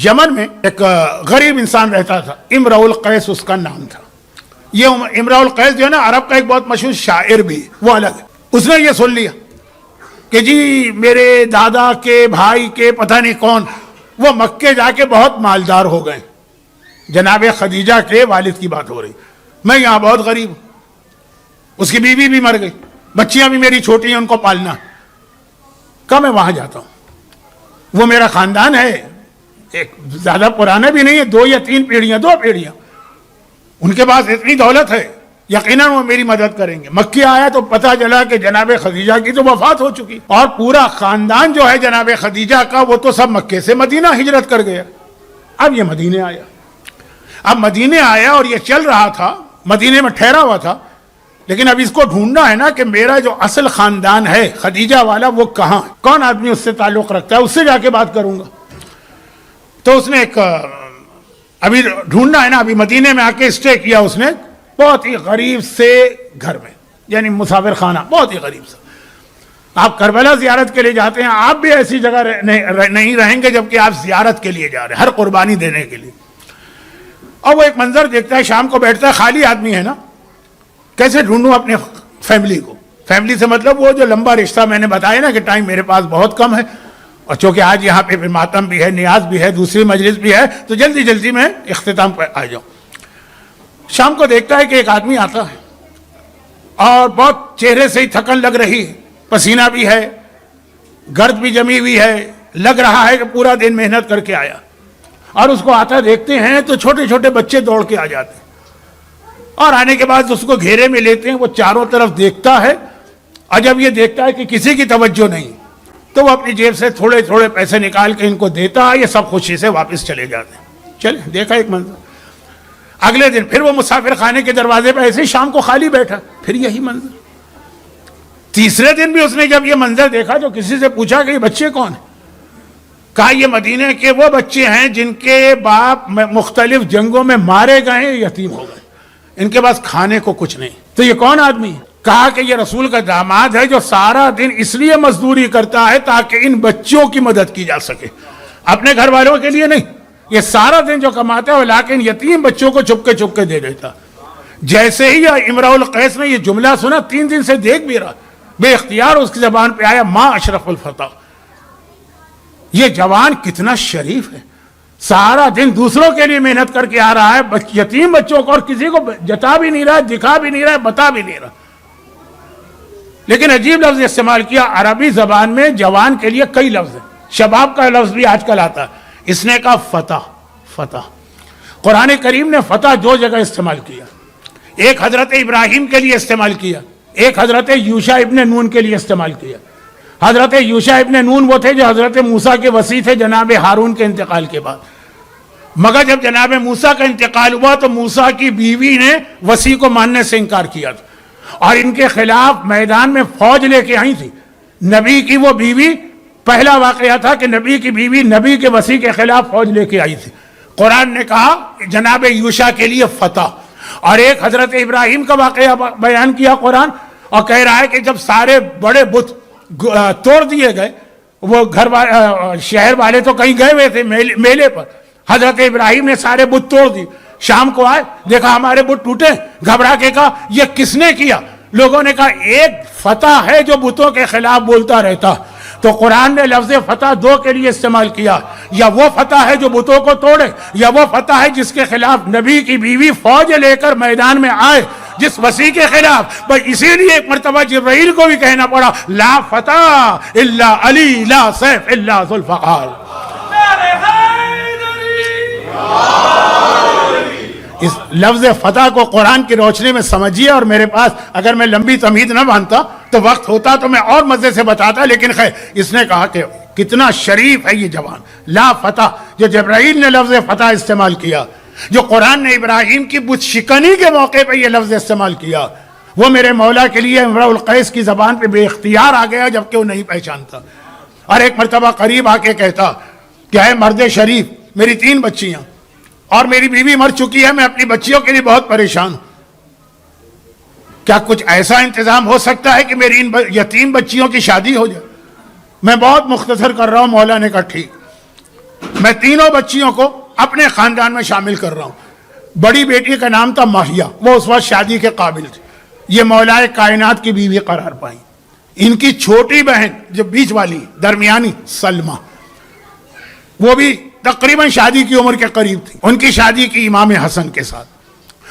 یمن میں ایک غریب انسان رہتا تھا، امرؤ القیس اس کا نام تھا. یہ امرؤ القیس جو ہے نا عرب کا ایک بہت مشہور شاعر بھی، وہ الگ ہے. اس نے یہ سن لیا کہ جی میرے دادا کے بھائی کے پتہ نہیں کون وہ مکے جا کے بہت مالدار ہو گئے. جناب خدیجہ کے والد کی بات ہو رہی، میں یہاں بہت غریب ہوں، اس کی بیوی بھی مر گئی، بچیاں بھی میری چھوٹی ہیں، ان کو پالنا. کب میں وہاں جاتا ہوں، وہ میرا خاندان ہے، ایک زیادہ پرانا بھی نہیں ہے، 2 یا 3 پیڑھیاں، 2 پیڑھیاں، ان کے پاس اتنی دولت ہے، یقیناً وہ میری مدد کریں گے. مکے آیا تو پتہ چلا کہ جناب خدیجہ کی تو وفات ہو چکی، اور پورا خاندان جو ہے جناب خدیجہ کا وہ تو سب مکے سے مدینہ ہجرت کر گیا. اب یہ مدینے آیا. اب مدینے آیا اور یہ چل رہا تھا، مدینے میں ٹھہرا ہوا تھا، لیکن اب اس کو ڈھونڈنا ہے نا کہ میرا جو اصل خاندان ہے خدیجہ والا وہ کہاں ہے، کون آدمی اس سے تعلق رکھتا ہے، اس سے جا کے بات کروں گا. تو اس نے ایک ابھی ڈھونڈنا ہے نا، ابھی مدینے میں آ کے اسٹے کیا اس نے بہت ہی غریب سے گھر میں، یعنی مسافر خانہ، بہت ہی غریب سے. آپ کربلا زیارت کے لیے جاتے ہیں، آپ بھی ایسی جگہ نہیں رہیں گے جبکہ آپ زیارت کے لیے جا رہے ہیں، ہر قربانی دینے کے لیے. اور وہ ایک منظر دیکھتا ہے، شام کو بیٹھتا ہے، خالی آدمی ہے نا، کیسے ڈھونڈوں اپنے فیملی کو. فیملی سے مطلب وہ جو لمبا رشتہ میں نے بتایا نا کہ ٹائم میرے پاس بہت کم ہے، اور چونکہ آج یہاں پہ ماتم بھی ہے، نیاز بھی ہے، دوسری مجلس بھی ہے، تو جلدی جلدی میں اختتام پر آ جاؤں. شام کو دیکھتا ہے کہ ایک آدمی آتا ہے اور بہت چہرے سے ہی تھکن لگ رہی ہے، پسینہ بھی ہے، گرد بھی جمی ہوئی ہے، لگ رہا ہے کہ پورا دن محنت کر کے آیا. اور اس کو آتا دیکھتے ہیں تو چھوٹے چھوٹے بچے دوڑ کے آ جاتے ہیں، اور آنے کے بعد اس کو گھیرے میں لیتے ہیں. وہ چاروں طرف دیکھتا ہے، اور جب یہ دیکھتا ہے کہ کسی کی توجہ نہیں تو وہ اپنی جیب سے تھوڑے تھوڑے پیسے نکال کے ان کو دیتا ہے. یہ سب خوشی سے واپس چلے جاتے ہیں. چلے دیکھا ایک منظر. اگلے دن پھر وہ مسافر خانے کے دروازے پہ ایسے ہی شام کو خالی بیٹھا، پھر یہی منظر. تیسرے دن بھی اس نے جب یہ منظر دیکھا تو کسی سے پوچھا کہ یہ بچے کون ہیں؟ کہا یہ مدینے کے وہ بچے ہیں جن کے باپ مختلف جنگوں میں مارے گئے، یتیم ہو گئے، ان کے پاس کھانے کو کچھ نہیں. تو یہ کون آدمی ہے؟ کہا کہ یہ رسول کا داماد ہے جو سارا دن اس لیے مزدوری کرتا ہے تاکہ ان بچوں کی مدد کی جا سکے، اپنے گھر والوں کے لیے نہیں. یہ سارا دن جو کماتا ہے وہ لا کے ان یتیم بچوں کو چپ کے دے دیتا. جیسے ہی امرؤ القیس نے یہ جملہ سنا، 3 دن سے دیکھ بھی رہا، بے اختیار اس کی زبان پہ آیا ما اشرف الفتح. یہ جوان کتنا شریف ہے، سارا دن دوسروں کے لیے محنت کر کے آ رہا ہے، یتیم بچوں کو، اور کسی کو جتا بھی نہیں رہا، دکھا بھی نہیں رہا، بتا بھی نہیں رہا. لیکن عجیب لفظ استعمال کیا. عربی زبان میں جوان کے لیے کئی لفظ ہیں، شباب کا لفظ بھی آج کل آتا ہے. اس نے کہا فتح. قرآن کریم نے فتح 2 جگہ استعمال کیا. ایک حضرت ابراہیم کے لیے استعمال کیا، ایک حضرت یوشع ابن نون کے لیے استعمال کیا. حضرت یوشع ابن نون وہ تھے جو حضرت موسیٰ کے وصی تھے جناب ہارون کے انتقال کے بعد. مگر جب جناب موسیٰ کا انتقال ہوا تو موسیٰ کی بیوی نے وصی کو ماننے سے انکار کیا تھا، اور ان کے خلاف میدان میں فوج لے کے آئی تھی. نبی کی وہ بیوی پہلا واقعہ تھا کہ نبی کی بیوی نبی کے وسیع کے خلاف فوج لے کے آئی تھی. قرآن نے کہا کہ جناب یوشع کے لیے فتح. اور ایک حضرت ابراہیم کا واقعہ بیان کیا قرآن، اور کہہ رہا ہے کہ جب سارے بڑے بت توڑ دیے گئے، وہ شہر والے تو کہیں گئے ہوئے تھے میلے پر، حضرت ابراہیم نے سارے بت توڑ دی. شام کو آئے، دیکھا ہمارے بت ٹوٹے، گھبرا کے کہا یہ کس نے کیا؟ لوگوں نے کہا ایک فتح ہے جو بتوں کے خلاف بولتا رہتا. تو قرآن نے لفظ فتح دو کے لیے استعمال کیا، یا وہ فتح ہے جو بتوں کو توڑے، یا وہ فتح ہے جس کے خلاف نبی کی بیوی فوج لے کر میدان میں آئے جس وسیع کے خلاف. بس اسی لیے ایک مرتبہ جبرائیل کو بھی کہنا پڑا لا فتح الا علی لا سیف الا ذوالفقار. اس لفظ فتح کو قرآن کی روشنی میں سمجھیے. اور میرے پاس اگر میں لمبی تمہید نہ باندھتا تو وقت ہوتا تو میں اور مزے سے بتاتا، لیکن خیر اس نے کہا کہ کتنا شریف ہے یہ جوان. لا فتح، جو جبرائیل نے لفظ فتح استعمال کیا، جو قرآن نے ابراہیم کی بت شکنی کے موقع پہ یہ لفظ استعمال کیا، وہ میرے مولا کے لیے امرؤ القیس کی زبان پہ بے اختیار آ گیا جبکہ وہ نہیں پہچانتا. اور ایک مرتبہ قریب آ کے کہتا کہ اے مرد شریف، میری 3 بچیاں اور میری بیوی مر چکی ہے، میں اپنی بچیوں کے لیے بہت پریشان ہوں، کیا کچھ ایسا انتظام ہو سکتا ہے کہ میری ان یتیم بچیوں کی شادی ہو جائے؟ میں بہت مختصر کر رہا ہوں. مولا نے کہا ٹھیک، میں تینوں بچیوں کو اپنے خاندان میں شامل کر رہا ہوں. بڑی بیٹی کا نام تھا ماہیہ، وہ اس وقت شادی کے قابل تھی، یہ مولا کائنات کی بیوی قرار پائی. ان کی چھوٹی بہن جو بیچ والی درمیانی سلمہ، وہ بھی تقریباً شادی کی عمر کے قریب تھی، ان کی شادی کی امام حسن کے ساتھ.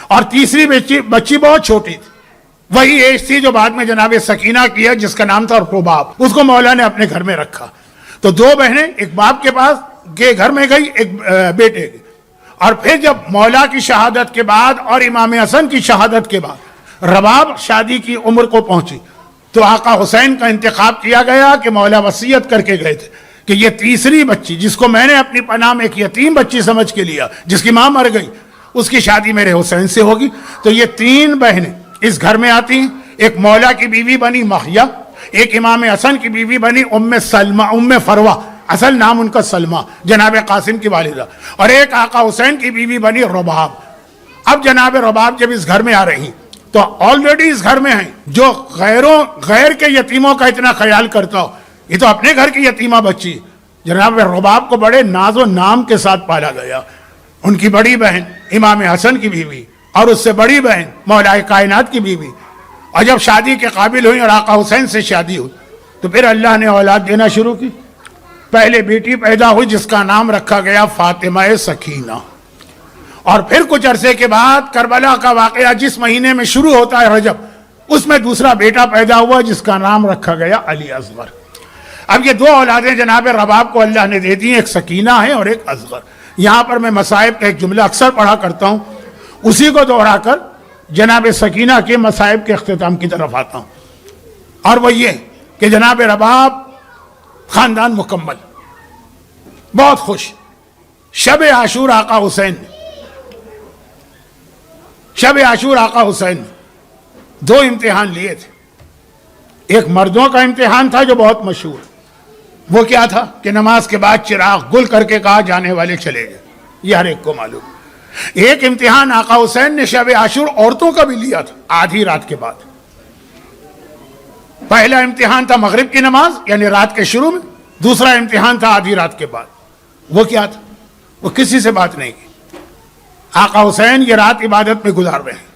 اور تیسری بچی بہت چھوٹی تھی، وہی ایج تھی جو بعد میں جناب سکینہ کی ہے، جس کا نام تھا رباب. اس کو مولا نے اپنے گھر میں رکھا. تو 2 بہنیں ایک باپ کے پاس کے گھر میں گئی، ایک بیٹے کے. اور پھر جب مولا کی شہادت کے بعد اور امام حسن کی شہادت کے بعد رباب شادی کی عمر کو پہنچی تو آقا حسین کا انتخاب کیا گیا کہ مولا وصیت کر کے گئے تھے کہ یہ تیسری بچی، جس کو میں نے اپنی پناہ میں ایک یتیم بچی سمجھ کے لیا، جس کی ماں مر گئی، اس کی شادی میرے حسین سے ہوگی. تو یہ 3 بہنیں اس گھر میں آتی ہیں. ایک مولا کی بیوی بنی ماہیہ، ایک امام حسن کی بیوی بنی ام سلمہ، ام فروہ، اصل نام ان کا سلمہ، جناب قاسم کی والدہ، اور ایک آقا حسین کی بیوی بنی رباب. اب جناب رباب جب اس گھر میں آ رہی تو آلریڈی اس گھر میں ہیں جو غیر کے یتیموں کا اتنا خیال کرتا ہو، یہ تو اپنے گھر کی یتیمہ بچی. جناب رباب کو بڑے ناز و نام کے ساتھ پالا گیا. ان کی بڑی بہن امام حسن کی بیوی، اور اس سے بڑی بہن مولا کائنات کی بیوی. اور جب شادی کے قابل ہوئی اور آقا حسین سے شادی ہوئی تو پھر اللہ نے اولاد دینا شروع کی. پہلے بیٹی پیدا ہوئی جس کا نام رکھا گیا فاطمہ سکینہ. اور پھر کچھ عرصے کے بعد کربلا کا واقعہ جس مہینے میں شروع ہوتا ہے رجب، اس میں دوسرا بیٹا پیدا ہوا جس کا نام رکھا گیا علی اصغر. اب یہ 2 اولادیں جناب رباب کو اللہ نے دے دی، ایک سکینہ ہے اور ایک اصغر. یہاں پر میں مصائب کا ایک جملہ اکثر پڑھا کرتا ہوں، اسی کو دوہرا کر جناب سکینہ کے مصائب کے اختتام کی طرف آتا ہوں. اور وہ یہ کہ جناب رباب خاندان مکمل، بہت خوش. شب عاشور آقا حسین نے 2 امتحان لیے تھے. ایک مردوں کا امتحان تھا جو بہت مشہور، وہ کیا تھا کہ نماز کے بعد چراغ گل کر کے کہا جانے والے چلے گئے، یہ ہر ایک کو معلوم. ایک امتحان آقا حسین نے شب عاشور عورتوں کا بھی لیا تھا آدھی رات کے بعد. پہلا امتحان تھا مغرب کی نماز یعنی رات کے شروع میں، دوسرا امتحان تھا آدھی رات کے بعد. وہ کیا تھا؟ وہ کسی سے بات نہیں کی. آقا حسین یہ رات عبادت میں گزار رہے ہیں.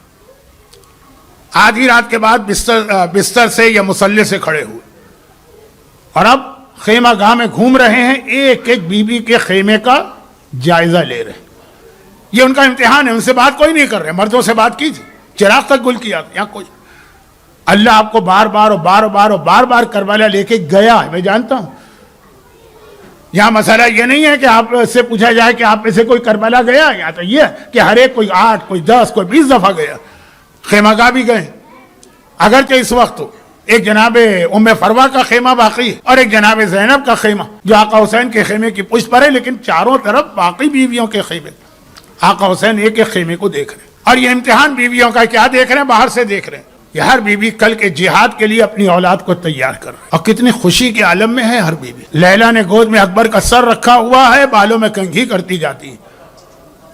آدھی رات کے بعد بستر سے یا مصلی سے کھڑے ہوئے اور اب خیمہ گاہ میں گھوم رہے ہیں، ایک ایک بیوی کے خیمے کا جائزہ لے رہے ہیں. یہ ان کا امتحان ہے. ان سے بات کوئی نہیں کر رہے. مردوں سے بات کی تھی، چراغ تک گل کیا تھا. یہاں کوئی اللہ آپ کو بار بار کربلا لے کے گیا ہے، میں جانتا ہوں. یہاں مسئلہ یہ نہیں ہے کہ آپ سے پوچھا جائے کہ آپ میں سے کوئی کربلا گیا. یہاں تو یہ ہے کہ ہر ایک کوئی 8 کوئی 10 کوئی 20 دفعہ گیا. خیمہ گاہ بھی گئے، اگرچہ اس وقت ایک جناب ام فروہ کا خیمہ باقی اور ایک جناب زینب کا خیمہ جو آقا حسین کے خیمے کی پشت پر ہے، لیکن چاروں طرف باقی بیویوں کے خیمے. آقا حسین ایک ایک خیمے کو دیکھ رہے ہیں. اور یہ امتحان بیویوں کا کیا دیکھ رہے ہیں؟ باہر سے دیکھ رہے ہیں. کہ ہر بیوی کل کے جہاد کے لیے اپنی اولاد کو تیار کر رہی ہے، اور کتنی خوشی کے عالم میں ہے ہر بیوی. لیلا نے گود میں اکبر کا سر رکھا ہوا ہے، بالوں میں کنگھی کرتی جاتی ہے.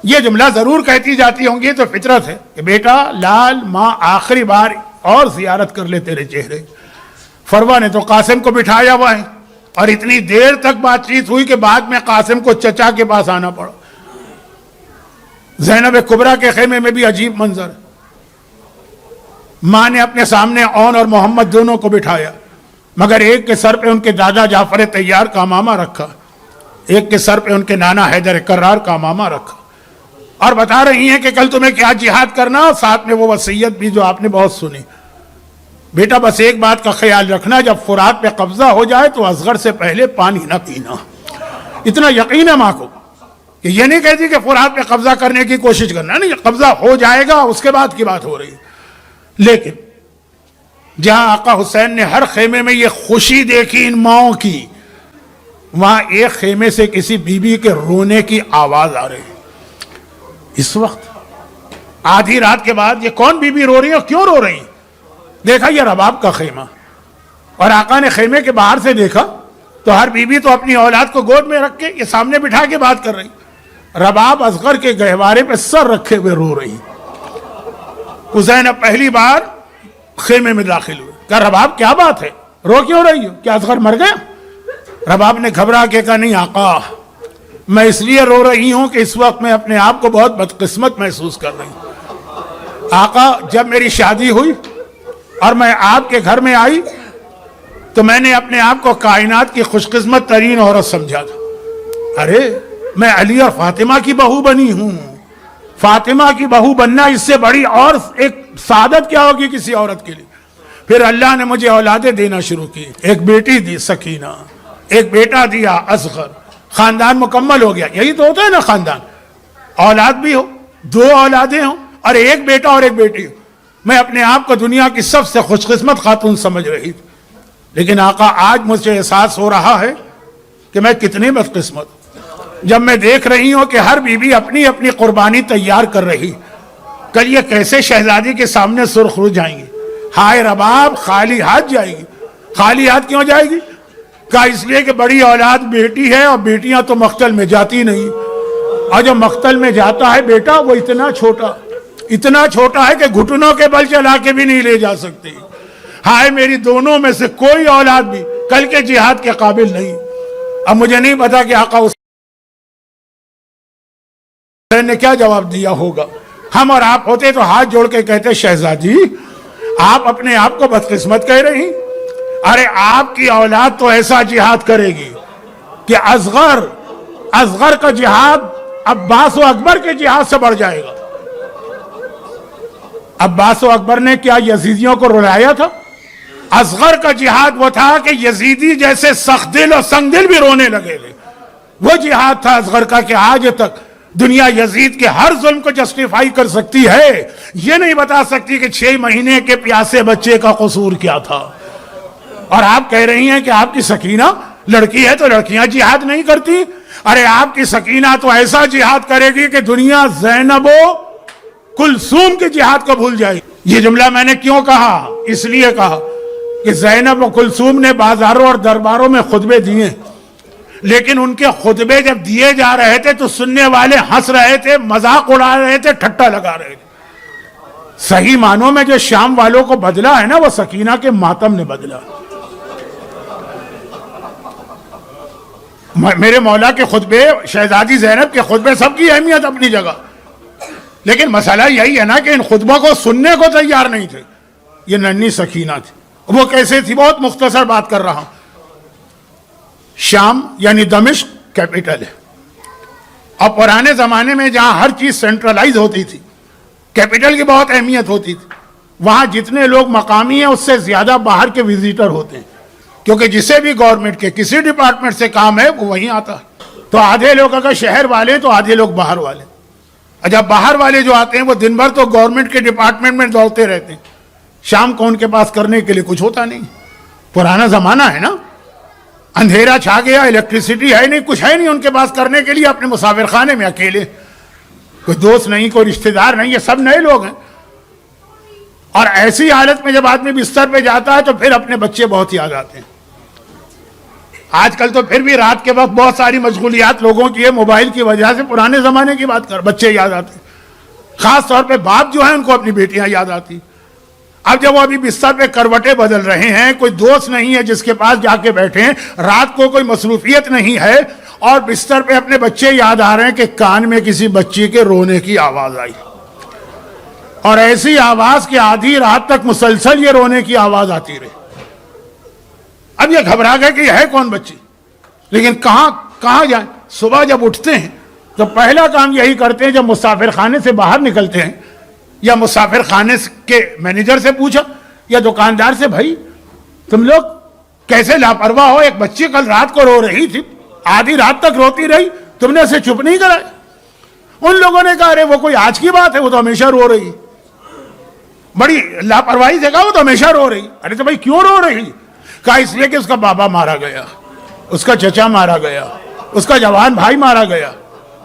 یہ جملہ ضرور کہتی جاتی ہوں گی تو فطرت ہے کہ بیٹا لال ماں آخری بار اور زیارت کر لے تیرے چہرے. فروا نے تو قاسم کو بٹھایا ہوا ہے، اور اتنی دیر تک بات چیت ہوئی کہ بعد میں قاسم کو چچا کے پاس آنا پڑا. زینب کبریٰ کے خیمے میں بھی عجیب منظر ہے. ماں نے اپنے سامنے اون اور محمد دونوں کو بٹھایا، مگر ایک کے سر پہ ان کے دادا جعفر طیار کا امامہ رکھا، ایک کے سر پہ ان کے نانا حیدر کرار کا امامہ رکھا، اور بتا رہی ہیں کہ کل تمہیں کیا جہاد کرنا، اور ساتھ میں وہ وصیت بھی جو آپ نے بہت سنی. بیٹا بس ایک بات کا خیال رکھنا، جب فرات پہ قبضہ ہو جائے تو اصغر سے پہلے پانی نہ پینا. اتنا یقین ہے ماں کو کہ یہ نہیں کہتی کہ فرات پہ قبضہ کرنے کی کوشش کرنا، نہیں، قبضہ ہو جائے گا اس کے بعد کی بات ہو رہی ہے. لیکن جہاں آقا حسین نے ہر خیمے میں یہ خوشی دیکھی ان ماؤں کی، وہاں ایک خیمے سے کسی بی بی کے رونے کی آواز آ رہی ہے. اس وقت آدھی رات کے بعد یہ کون بی بی رو رہی ہے اور کیوں رو رہی ہے؟ دیکھا یہ رباب کا خیمہ، اور آقا نے خیمے کے باہر سے دیکھا تو ہر بی بی تو اپنی اولاد کو گود میں رکھ کے یہ سامنے بٹھا کے بات کر رہی. رباب اصغر کے گہوارے پہ سر رکھے ہوئے رو رہی. حسین اب پہلی بار خیمے میں داخل ہوئے. کہا رباب کیا بات ہے، رو کیوں رہی ہو، کیا اصغر مر گیا؟ رباب نے گھبرا کے کہا نہیں آقا، میں اس لیے رو رہی ہوں کہ اس وقت میں اپنے آپ کو بہت بدقسمت محسوس کر رہی ہوں. آقا جب میری شادی ہوئی اور میں آپ کے گھر میں آئی تو میں نے اپنے آپ کو کائنات کی خوش قسمت ترین عورت سمجھا تھا. ارے میں علی اور فاطمہ کی بہو بنی ہوں. فاطمہ کی بہو بننا اس سے بڑی اور ایک سعادت کیا ہوگی کسی عورت کے لیے. پھر اللہ نے مجھے اولادیں دینا شروع کی. ایک بیٹی دی سکینہ، ایک بیٹا دیا اصغر، خاندان مکمل ہو گیا. یہی تو ہوتا ہے نا خاندان، اولاد بھی ہو، دو اولادیں ہوں اور ایک بیٹا اور ایک بیٹی ہو. میں اپنے آپ کو دنیا کی سب سے خوش قسمت خاتون سمجھ رہی تھی. لیکن آقا آج مجھے احساس ہو رہا ہے کہ میں کتنی بدقسمت جب میں دیکھ رہی ہوں کہ ہر بیوی اپنی اپنی قربانی تیار کر رہی. کل یہ کیسے شہزادی کے سامنے سرخ رو جائیں گی. ہائے رباب خالی ہاتھ جائے گی. خالی ہاتھ کیوں جائے گی؟ کہا اس لیے کہ بڑی اولاد بیٹی ہے اور بیٹیاں تو مقتل میں جاتی نہیں، اور جو مقتل میں جاتا ہے بیٹا وہ اتنا چھوٹا ہے کہ گھٹنوں کے بل چلا کے بھی نہیں لے جا سکتی. ہائے میری دونوں میں سے کوئی اولاد بھی کل کے جہاد کے قابل نہیں. اب مجھے نہیں پتا کہ آقا حسین نے کیا جواب دیا ہوگا. ہم اور آپ ہوتے تو ہاتھ جوڑ کے کہتے شہزادی آپ اپنے آپ کو بدقسمت کہہ رہی. ارے آپ کی اولاد تو ایسا جہاد کرے گی کہ اصغر کا جہاد عباس و اکبر کے جہاد سے بڑھ جائے گا. عباس و اکبر نے کیا یزیدیوں کو رلایا تھا؟ اصغر کا جہاد وہ تھا کہ یزیدی جیسے سخت دل اور سنگ دل بھی رونے لگے تھے. وہ جہاد تھا اصغر کا کہ آج تک دنیا یزید کے ہر ظلم کو جسٹیفائی کر سکتی ہے، یہ نہیں بتا سکتی کہ 6 مہینے کے پیاسے بچے کا قصور کیا تھا. اور آپ کہہ رہی ہیں کہ آپ کی سکینہ لڑکی ہے تو لڑکیاں جہاد نہیں کرتی. ارے آپ کی سکینہ تو ایسا جہاد کرے گی کہ دنیا زینب و کلثوم کے جہاد کو بھول جائے. یہ جملہ میں نے کیوں کہا؟ اس لیے کہا کہ زینب و کلثوم نے بازاروں اور درباروں میں خطبے دیے، لیکن ان کے خطبے جب دیے جا رہے تھے تو سننے والے ہنس رہے تھے، مذاق اڑا رہے تھے، ٹھٹا لگا رہے تھے. صحیح معنوں میں جو شام والوں کو بدلا ہے نا وہ سکینہ کے ماتم نے بدلا. میرے مولا کے خطبے، شہزادی زینب کے خطبے سب کی اہمیت اپنی جگہ، لیکن مسئلہ یہی ہے نا کہ ان خطبوں کو سننے کو تیار نہیں تھے. یہ ننھی سکینہ تھی. وہ کیسے تھی؟ بہت مختصر بات کر رہا ہوں. شام یعنی دمشق کیپٹل ہے، اور پرانے زمانے میں جہاں ہر چیز سینٹرلائز ہوتی تھی کیپٹل کی بہت اہمیت ہوتی تھی. وہاں جتنے لوگ مقامی ہیں اس سے زیادہ باہر کے وزیٹر ہوتے ہیں، کیونکہ جسے بھی گورنمنٹ کے کسی ڈپارٹمنٹ سے کام ہے وہ وہیں آتا ہے. تو آدھے لوگ اگر شہر والے تو آدھے لوگ باہر والے. جب باہر والے جو آتے ہیں وہ دن بھر تو گورنمنٹ کے ڈپارٹمنٹ میں دوڑتے رہتے ہیں، شام کو ان کے پاس کرنے کے لیے کچھ ہوتا نہیں. پرانا زمانہ ہے نا، اندھیرا چھا گیا، الیکٹریسٹی ہے نہیں، کچھ ہے نہیں ان کے پاس کرنے کے لیے. اپنے مسافر خانے میں اکیلے، کوئی دوست نہیں، کوئی رشتہ دار نہیں، یہ سب نئے لوگ ہیں. اور ایسی حالت میں جب آدمی بستر پہ جاتا ہے تو پھر اپنے بچے بہت یاد آتے ہیں. آج کل تو پھر بھی رات کے وقت بہت ساری مشغولیات لوگوں کی ہے موبائل کی وجہ سے. پرانے زمانے کی بات کر بچے یاد آتے ہیں, خاص طور پہ باپ جو ہیں ان کو اپنی بیٹیاں یاد آتی. اب جب وہ ابھی بستر پہ کروٹیں بدل رہے ہیں, کوئی دوست نہیں ہے جس کے پاس جا کے بیٹھیں, رات کو کوئی مصروفیت نہیں ہے, اور بستر پہ اپنے بچے یاد آ رہے ہیں کہ کان میں کسی بچی کے رونے کی آواز آئی, اور ایسی آواز کہ آدھی رات تک مسلسل یہ رونے کی آواز آتی رہی. اب یہ گھبرا گئے کہ یہ ہے کون بچی, لیکن کہاں جائیں. صبح جب اٹھتے ہیں تو پہلا کام یہی کرتے ہیں, جب مسافر خانے سے باہر نکلتے ہیں یا مسافر خانے کے مینیجر سے پوچھا یا دکاندار سے, بھائی تم لوگ کیسے لاپرواہ ہو, ایک بچی کل رات کو رو رہی تھی, آدھی رات تک روتی رہی, تم نے اسے چپ نہیں کرایا. ان لوگوں نے کہا ارے وہ کوئی آج کی بات ہے, وہ تو ہمیشہ رو رہی, بڑی لاپرواہی سے کہا وہ تو ہمیشہ رو رہی. ارے تو بھائی کیوں رو رہی؟ کہا اس لیے کہ اس کا بابا مارا گیا, اس کا چچا مارا گیا, اس کا جوان بھائی مارا گیا.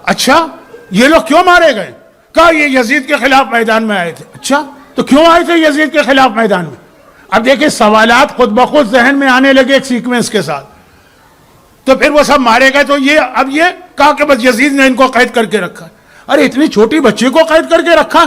اچھا یہ لوگ کیوں مارے گئے؟ کہا یہ یزید کے خلاف میدان میں آئے تھے. اچھا تو کیوں آئے تھے یزید کے خلاف میدان میں؟ اب دیکھیں سوالات خود بخود ذہن میں آنے لگے ایک سیکوینس کے ساتھ. تو پھر وہ سب مارے گئے, تو اب یہ کہا کہ بس یزید نے ان کو قید کر کے رکھا. ارے اتنی چھوٹی بچی کو قید کر کے رکھا.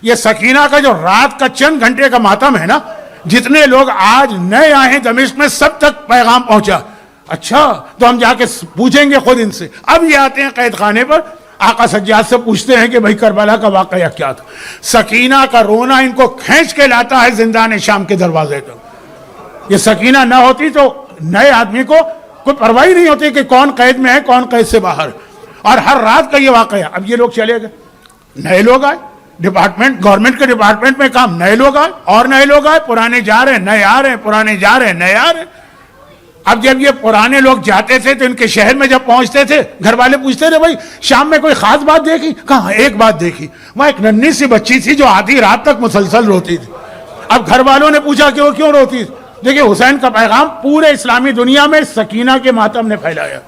یہ سکینہ کا جو رات کا چند گھنٹے کا ماتم ہے نا, جتنے لوگ آج نئے آئے ہیں دمشق میں سب تک پیغام پہنچا. اچھا تو ہم جا کے پوچھیں گے خود ان سے. اب یہ آتے ہیں قید خانے پر, آقا سجاد سے پوچھتے ہیں کہ بھائی کربلا کا واقعہ کیا تھا. سکینہ کا رونا ان کو کھینچ کے لاتا ہے زندان شام کے دروازے تک. یہ سکینہ نہ ہوتی تو نئے آدمی کو کوئی پرواہ نہیں ہوتی کہ کون قید میں ہے کون قید سے باہر. اور ہر رات کا یہ واقعہ. اب یہ لوگ چلے گئے, نئے لوگ آئے, ڈپارٹمنٹ گورنمنٹ کے ڈپارٹمنٹ میں کام, نئے لوگ آئے اور نئے لوگ آئے, پرانے جا رہے ہیں نئے آ رہے ہیں, پرانے جا رہے ہیں نئے آ رہے ہیں. اب جب یہ پرانے لوگ جاتے تھے تو ان کے شہر میں جب پہنچتے تھے گھر والے پوچھتے تھے بھائی شام میں کوئی خاص بات دیکھی؟ کہاں ایک بات دیکھی, وہاں ایک ننھی سی بچی تھی جو آدھی رات تک مسلسل روتی تھی. اب گھر والوں نے پوچھا کہ وہ کیوں روتی تھی؟ دیکھیں حسین کا پیغام پورے اسلامی دنیا میں سکینہ کے ماتم نے پھیلایا.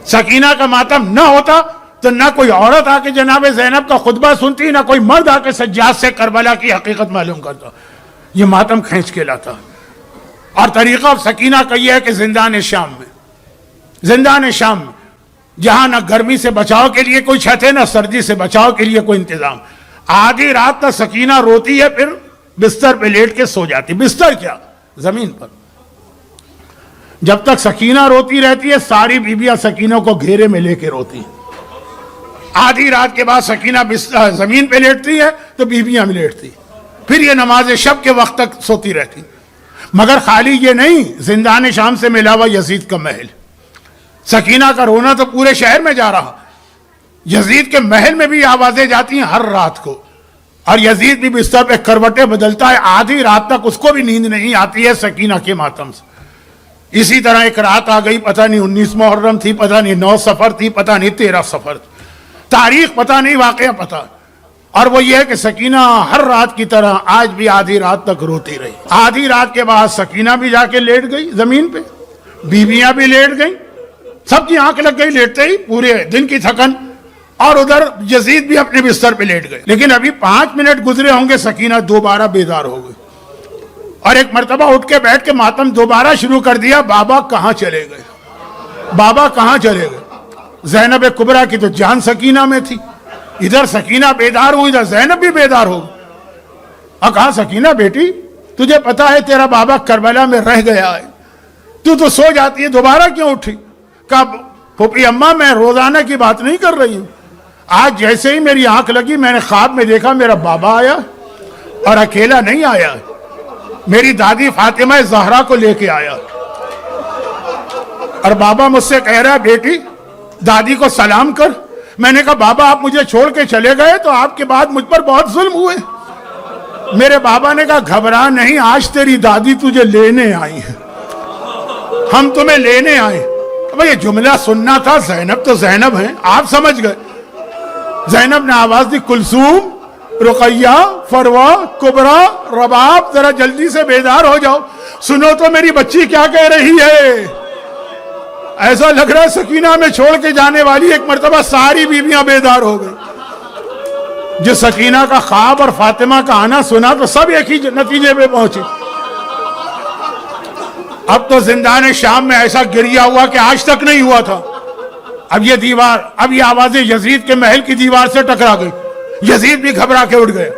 سکینہ کا ماتم نہ ہوتا تو نہ کوئی عورت آ کے جناب زینب کا خطبہ سنتی, نہ کوئی مرد آ کے سجاد سے کربلا کی حقیقت معلوم کرتا. یہ ماتم کھینچ کے لاتا. اور طریقہ سکینہ کا یہ ہے کہ زندان شام میں جہاں نہ گرمی سے بچاؤ کے لیے کوئی چھت ہے, نہ سردی سے بچاؤ کے لیے کوئی انتظام, آدھی رات تک سکینہ روتی ہے, پھر بستر پہ لیٹ کے سو جاتی. بستر کیا, زمین پر. جب تک سکینہ روتی رہتی ہے ساری بیویاں سکینہ کو گھیرے میں لے کے روتی ہیں. آدھی رات کے بعد سکینہ زمین پہ لیٹتی ہے تو بیویاں بھی لیٹتی, پھر یہ نماز شب کے وقت تک سوتی رہتی. مگر خالی یہ نہیں, زندان شام سے ملا ہوا یزید کا محل. سکینہ کا رونا تو پورے شہر میں جا رہا, یزید کے محل میں بھی آوازیں جاتی ہیں ہر رات کو, اور یزید بھی بستر پہ کروٹیں بدلتا ہے, آدھی رات تک اس کو بھی نیند نہیں آتی ہے سکینہ کے ماتم سے. اسی طرح ایک رات آ گئی, پتہ نہیں 19 محرم تھی, پتہ نہیں 9 صفر تھی, پتہ نہیں 13 صفر تھی, تاریخ پتہ نہیں, واقعہ پتہ. اور وہ یہ ہے کہ سکینہ ہر رات کی طرح آج بھی آدھی رات تک روتی رہی. آدھی رات کے بعد سکینہ بھی جا کے لیٹ گئی زمین پہ, بیویاں بھی لیٹ گئیں, سب کی آنکھ لگ گئی لیٹتے ہی, پورے دن کی تھکن. اور ادھر یزید بھی اپنے بستر پہ لیٹ گئے. لیکن ابھی 5 منٹ گزرے ہوں گے, سکینہ دوبارہ بیدار ہو گئی, اور ایک مرتبہ اٹھ کے بیٹھ کے ماتم دوبارہ شروع کر دیا. بابا کہاں چلے گئے, بابا کہاں چلے گئے؟ زینب کبریٰ کی تو جان سکینہ میں تھی, ادھر سکینہ بیدار ہوئی, ادھر زینب بھی بیدار ہو. اور کہا سکینہ بیٹی تجھے پتا ہے تیرا بابا کربلا میں رہ گیا ہے, تو سو جاتی ہے, دوبارہ کیوں اٹھی؟ کہا پھوپھی اماں میں روزانہ کی بات نہیں کر رہی ہوں, آج جیسے ہی میری آنکھ لگی میں نے خواب میں دیکھا میرا بابا آیا, اور اکیلا نہیں آیا, میری دادی فاطمہ زہرا کو لے کے آیا. اور بابا مجھ سے کہہ رہا ہے بیٹی دادی کو سلام کر. میں نے کہا بابا آپ مجھے چھوڑ کے چلے گئے تو آپ کے بعد مجھ پر بہت ظلم ہوئے. میرے بابا نے کہا گھبرا نہیں, آج تیری دادی تجھے لینے آئی ہے, ہم تمہیں لینے آئے. اب یہ جملہ سننا تھا, زینب تو زینب ہیں, آپ سمجھ گئے. زینب نے آواز دی, کلثوم, رقیہ, فروا, کبرا, رباب, ذرا جلدی سے بیدار ہو جاؤ, سنو تو میری بچی کیا کہہ رہی ہے. ایسا لگ رہا ہے سکینہ میں چھوڑ کے جانے والی ایک مرتبہ ساری بیویاں بیدار ہو گئی. جو سکینہ کا خواب اور فاطمہ کا آنا سنا تو سب ایک ہی نتیجے پہ پہنچے. اب تو زندان شام میں ایسا گریہ ہوا کہ آج تک نہیں ہوا تھا. اب یہ آوازیں یزید کے محل کی دیوار سے ٹکرا گئی. یزید بھی گھبرا کے اٹھ گئے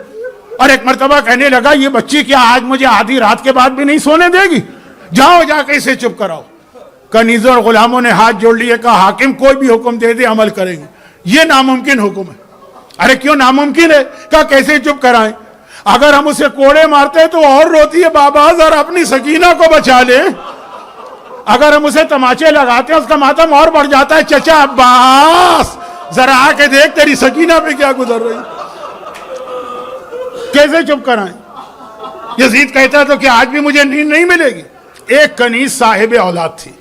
اور ایک مرتبہ کہنے لگا یہ بچی کیا آج مجھے آدھی رات کے بعد بھی نہیں سونے دے گی؟ جاؤ جا کے اسے چپ کراؤ. کنیزوں اور غلاموں نے ہاتھ جوڑ لیے, کہا حاکم کوئی بھی حکم دے دے عمل کریں گے. یہ ناممکن حکم ہے. ارے کیوں ناممکن ہے؟ کہا کیسے چپ کرائیں؟ اگر ہم اسے کوڑے مارتے تو اور روتی ہے, بابا ذرا اپنی سکینہ کو بچا لے. اگر ہم اسے تماچے لگاتے ہیں اس کا ماتم اور بڑھ جاتا ہے. چچا عباس ذرا آ کے دیکھ تیری سکینہ پہ کیا گزر رہی. کیسے چپ کرائیں؟ یزید کہتا تو کہ آج بھی مجھے نیند نہیں ملے گی. ایک کنیز صاحب اولاد تھی.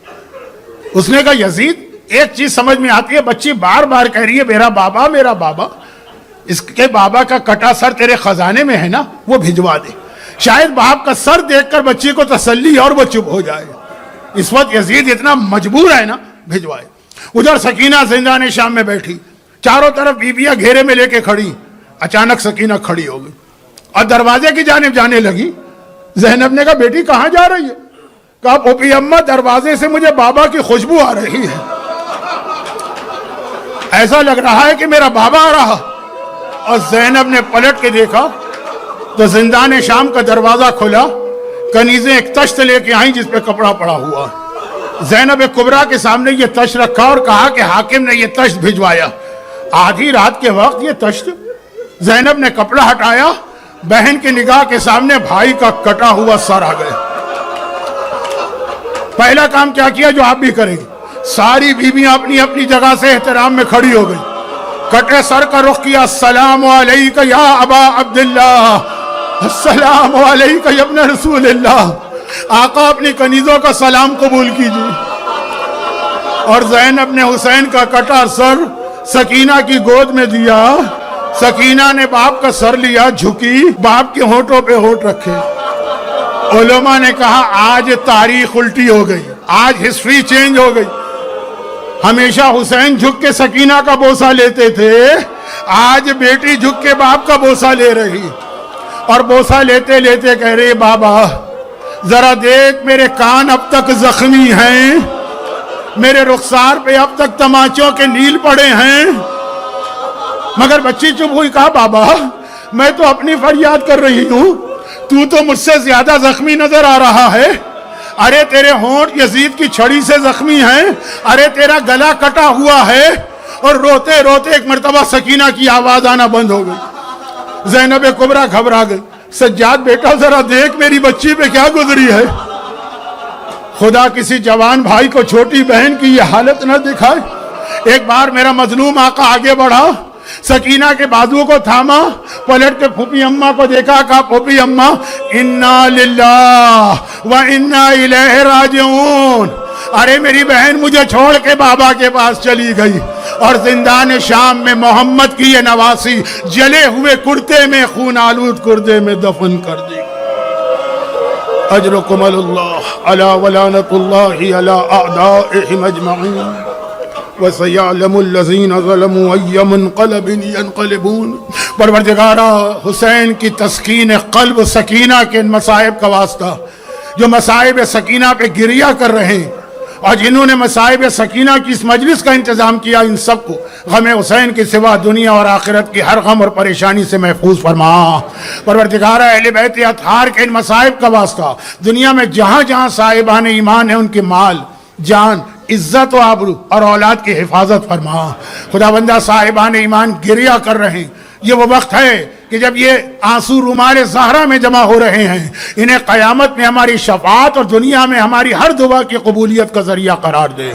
اس نے کہا یزید ایک چیز سمجھ میں آتی ہے, بچی بار بار کہہ رہی ہے میرا بابا میرا بابا, اس کے بابا کا کٹا سر تیرے خزانے میں ہے نا, وہ بھجوا دے. شاید باپ کا سر دیکھ کر بچی کو تسلی اور وہ چپ ہو جائے. اس وقت یزید اتنا مجبور ہے نا, بھجوائے. ادھر سکینہ زندان شام میں بیٹھی, چاروں طرف بیویاں گھیرے میں لے کے کھڑی. اچانک سکینہ کھڑی ہو گئی اور دروازے کی جانب جانے لگی. زینب نے کہا بیٹی کہاں جا رہی ہے؟ کہا پھوپھی اماں دروازے سے مجھے بابا کی خوشبو آ رہی ہے, ایسا لگ رہا ہے کہ میرا بابا آ رہا. اور زینب نے پلٹ کے دیکھا تو زندان شام کا دروازہ کھلا. کنیزیں ایک تشت لے کے آئیں جس پہ کپڑا پڑا ہوا. زینب کبریٰ کے سامنے یہ تشت رکھا اور کہا کہ حاکم نے یہ تشت بھجوایا. آدھی رات کے وقت یہ تشت. زینب نے کپڑا ہٹایا, بہن کی نگاہ کے سامنے بھائی کا کٹا ہوا سر آ گیا. پہلا کام کیا کیا جو آپ بھی کریں گے, ساری بیویاں اپنی اپنی جگہ سے احترام میں کھڑی ہو گئی. کٹے سر کا رخ کیا, السلام علیکہ یا ابا عبداللہ, السلام علیکہ یا ابن رسول اللہ. آقا اپنی کنیزوں کا سلام قبول کیجیے. اور زینب نے حسین کا کٹا سر سکینہ کی گود میں دیا. سکینہ نے باپ کا سر لیا, جھکی, باپ کے ہونٹوں پہ ہونٹ رکھے. علماء نے کہا آج تاریخ الٹی ہو گئی, آج ہسٹری چینج ہو گئی. ہمیشہ حسین جھک کے سکینہ کا بوسہ لیتے تھے, آج بیٹی جھک کے باپ کا بوسہ لے رہی. اور بوسہ لیتے لیتے کہہ رہے بابا ذرا دیکھ میرے کان اب تک زخمی ہیں, میرے رخسار پہ اب تک تماچوں کے نیل پڑے ہیں. مگر بچی چپ ہوئی. کہا بابا میں تو اپنی فریاد کر رہی ہوں, تو مجھ سے زیادہ زخمی نظر آ رہا ہے. ارے تیرے ہونٹ یزید کی چھڑی سے زخمی ہیں, ارے تیرا گلا کٹا ہوا ہے. اور روتے روتے ایک مرتبہ سکینہ کی آواز آنا بند ہو گئی. زینب کبریٰ گھبرا گئی. سجاد بیٹا ذرا دیکھ میری بچی پہ کیا گزری ہے. خدا کسی جوان بھائی کو چھوٹی بہن کی یہ حالت نہ دکھائے. ایک بار میرا مظلوم آقا آگے بڑھا, سکینہ کے بازو کو تھاما, پلٹ کے پھوپھی اماں کو دیکھا, کہا پھوپھی اماں انا للہ و انا الیہ راجعون. ارے میری بہن مجھے چھوڑ کے بابا کے پاس چلی گئی. اور زندان شام میں محمد کی یہ نواسی جلے ہوئے کرتے میں, خون آلود کردے میں دفن کر دی. اجرکم اللہ علی ولعنۃ اللہ علی اعدائہم اجمعین وَسَيَعْلَمُ الَّذِينَ ظَلَمُوا أَيَّ مُنْقَلَبٍ يَنْقَلِبُونَ. پروردگارا حسین کی تسکین قلب سکینہ کے ان مصائب کا واسطہ, جو مصائب سکینہ پہ گریہ کر رہے ہیں اور جنہوں نے مصائب سکینہ کی اس مجلس کا انتظام کیا, ان سب کو غم حسین کے سوا دنیا اور آخرت کی ہر غم اور پریشانی سے محفوظ فرما. پروردگارا اہل بیت اطہار کے ان مصائب کا واسطہ دنیا میں جہاں جہاں صاحبان ایمان ہیں ان کے مال, جان, عزت و آبرو اور اولاد کی حفاظت فرما. خدا بندہ صاحبان ایمان گریہ کر رہے ہیں, یہ وہ وقت ہے کہ جب یہ آنسو رومال زہرا میں جمع ہو رہے ہیں, انہیں قیامت میں ہماری شفاعت اور دنیا میں ہماری ہر دعا کی قبولیت کا ذریعہ قرار دے.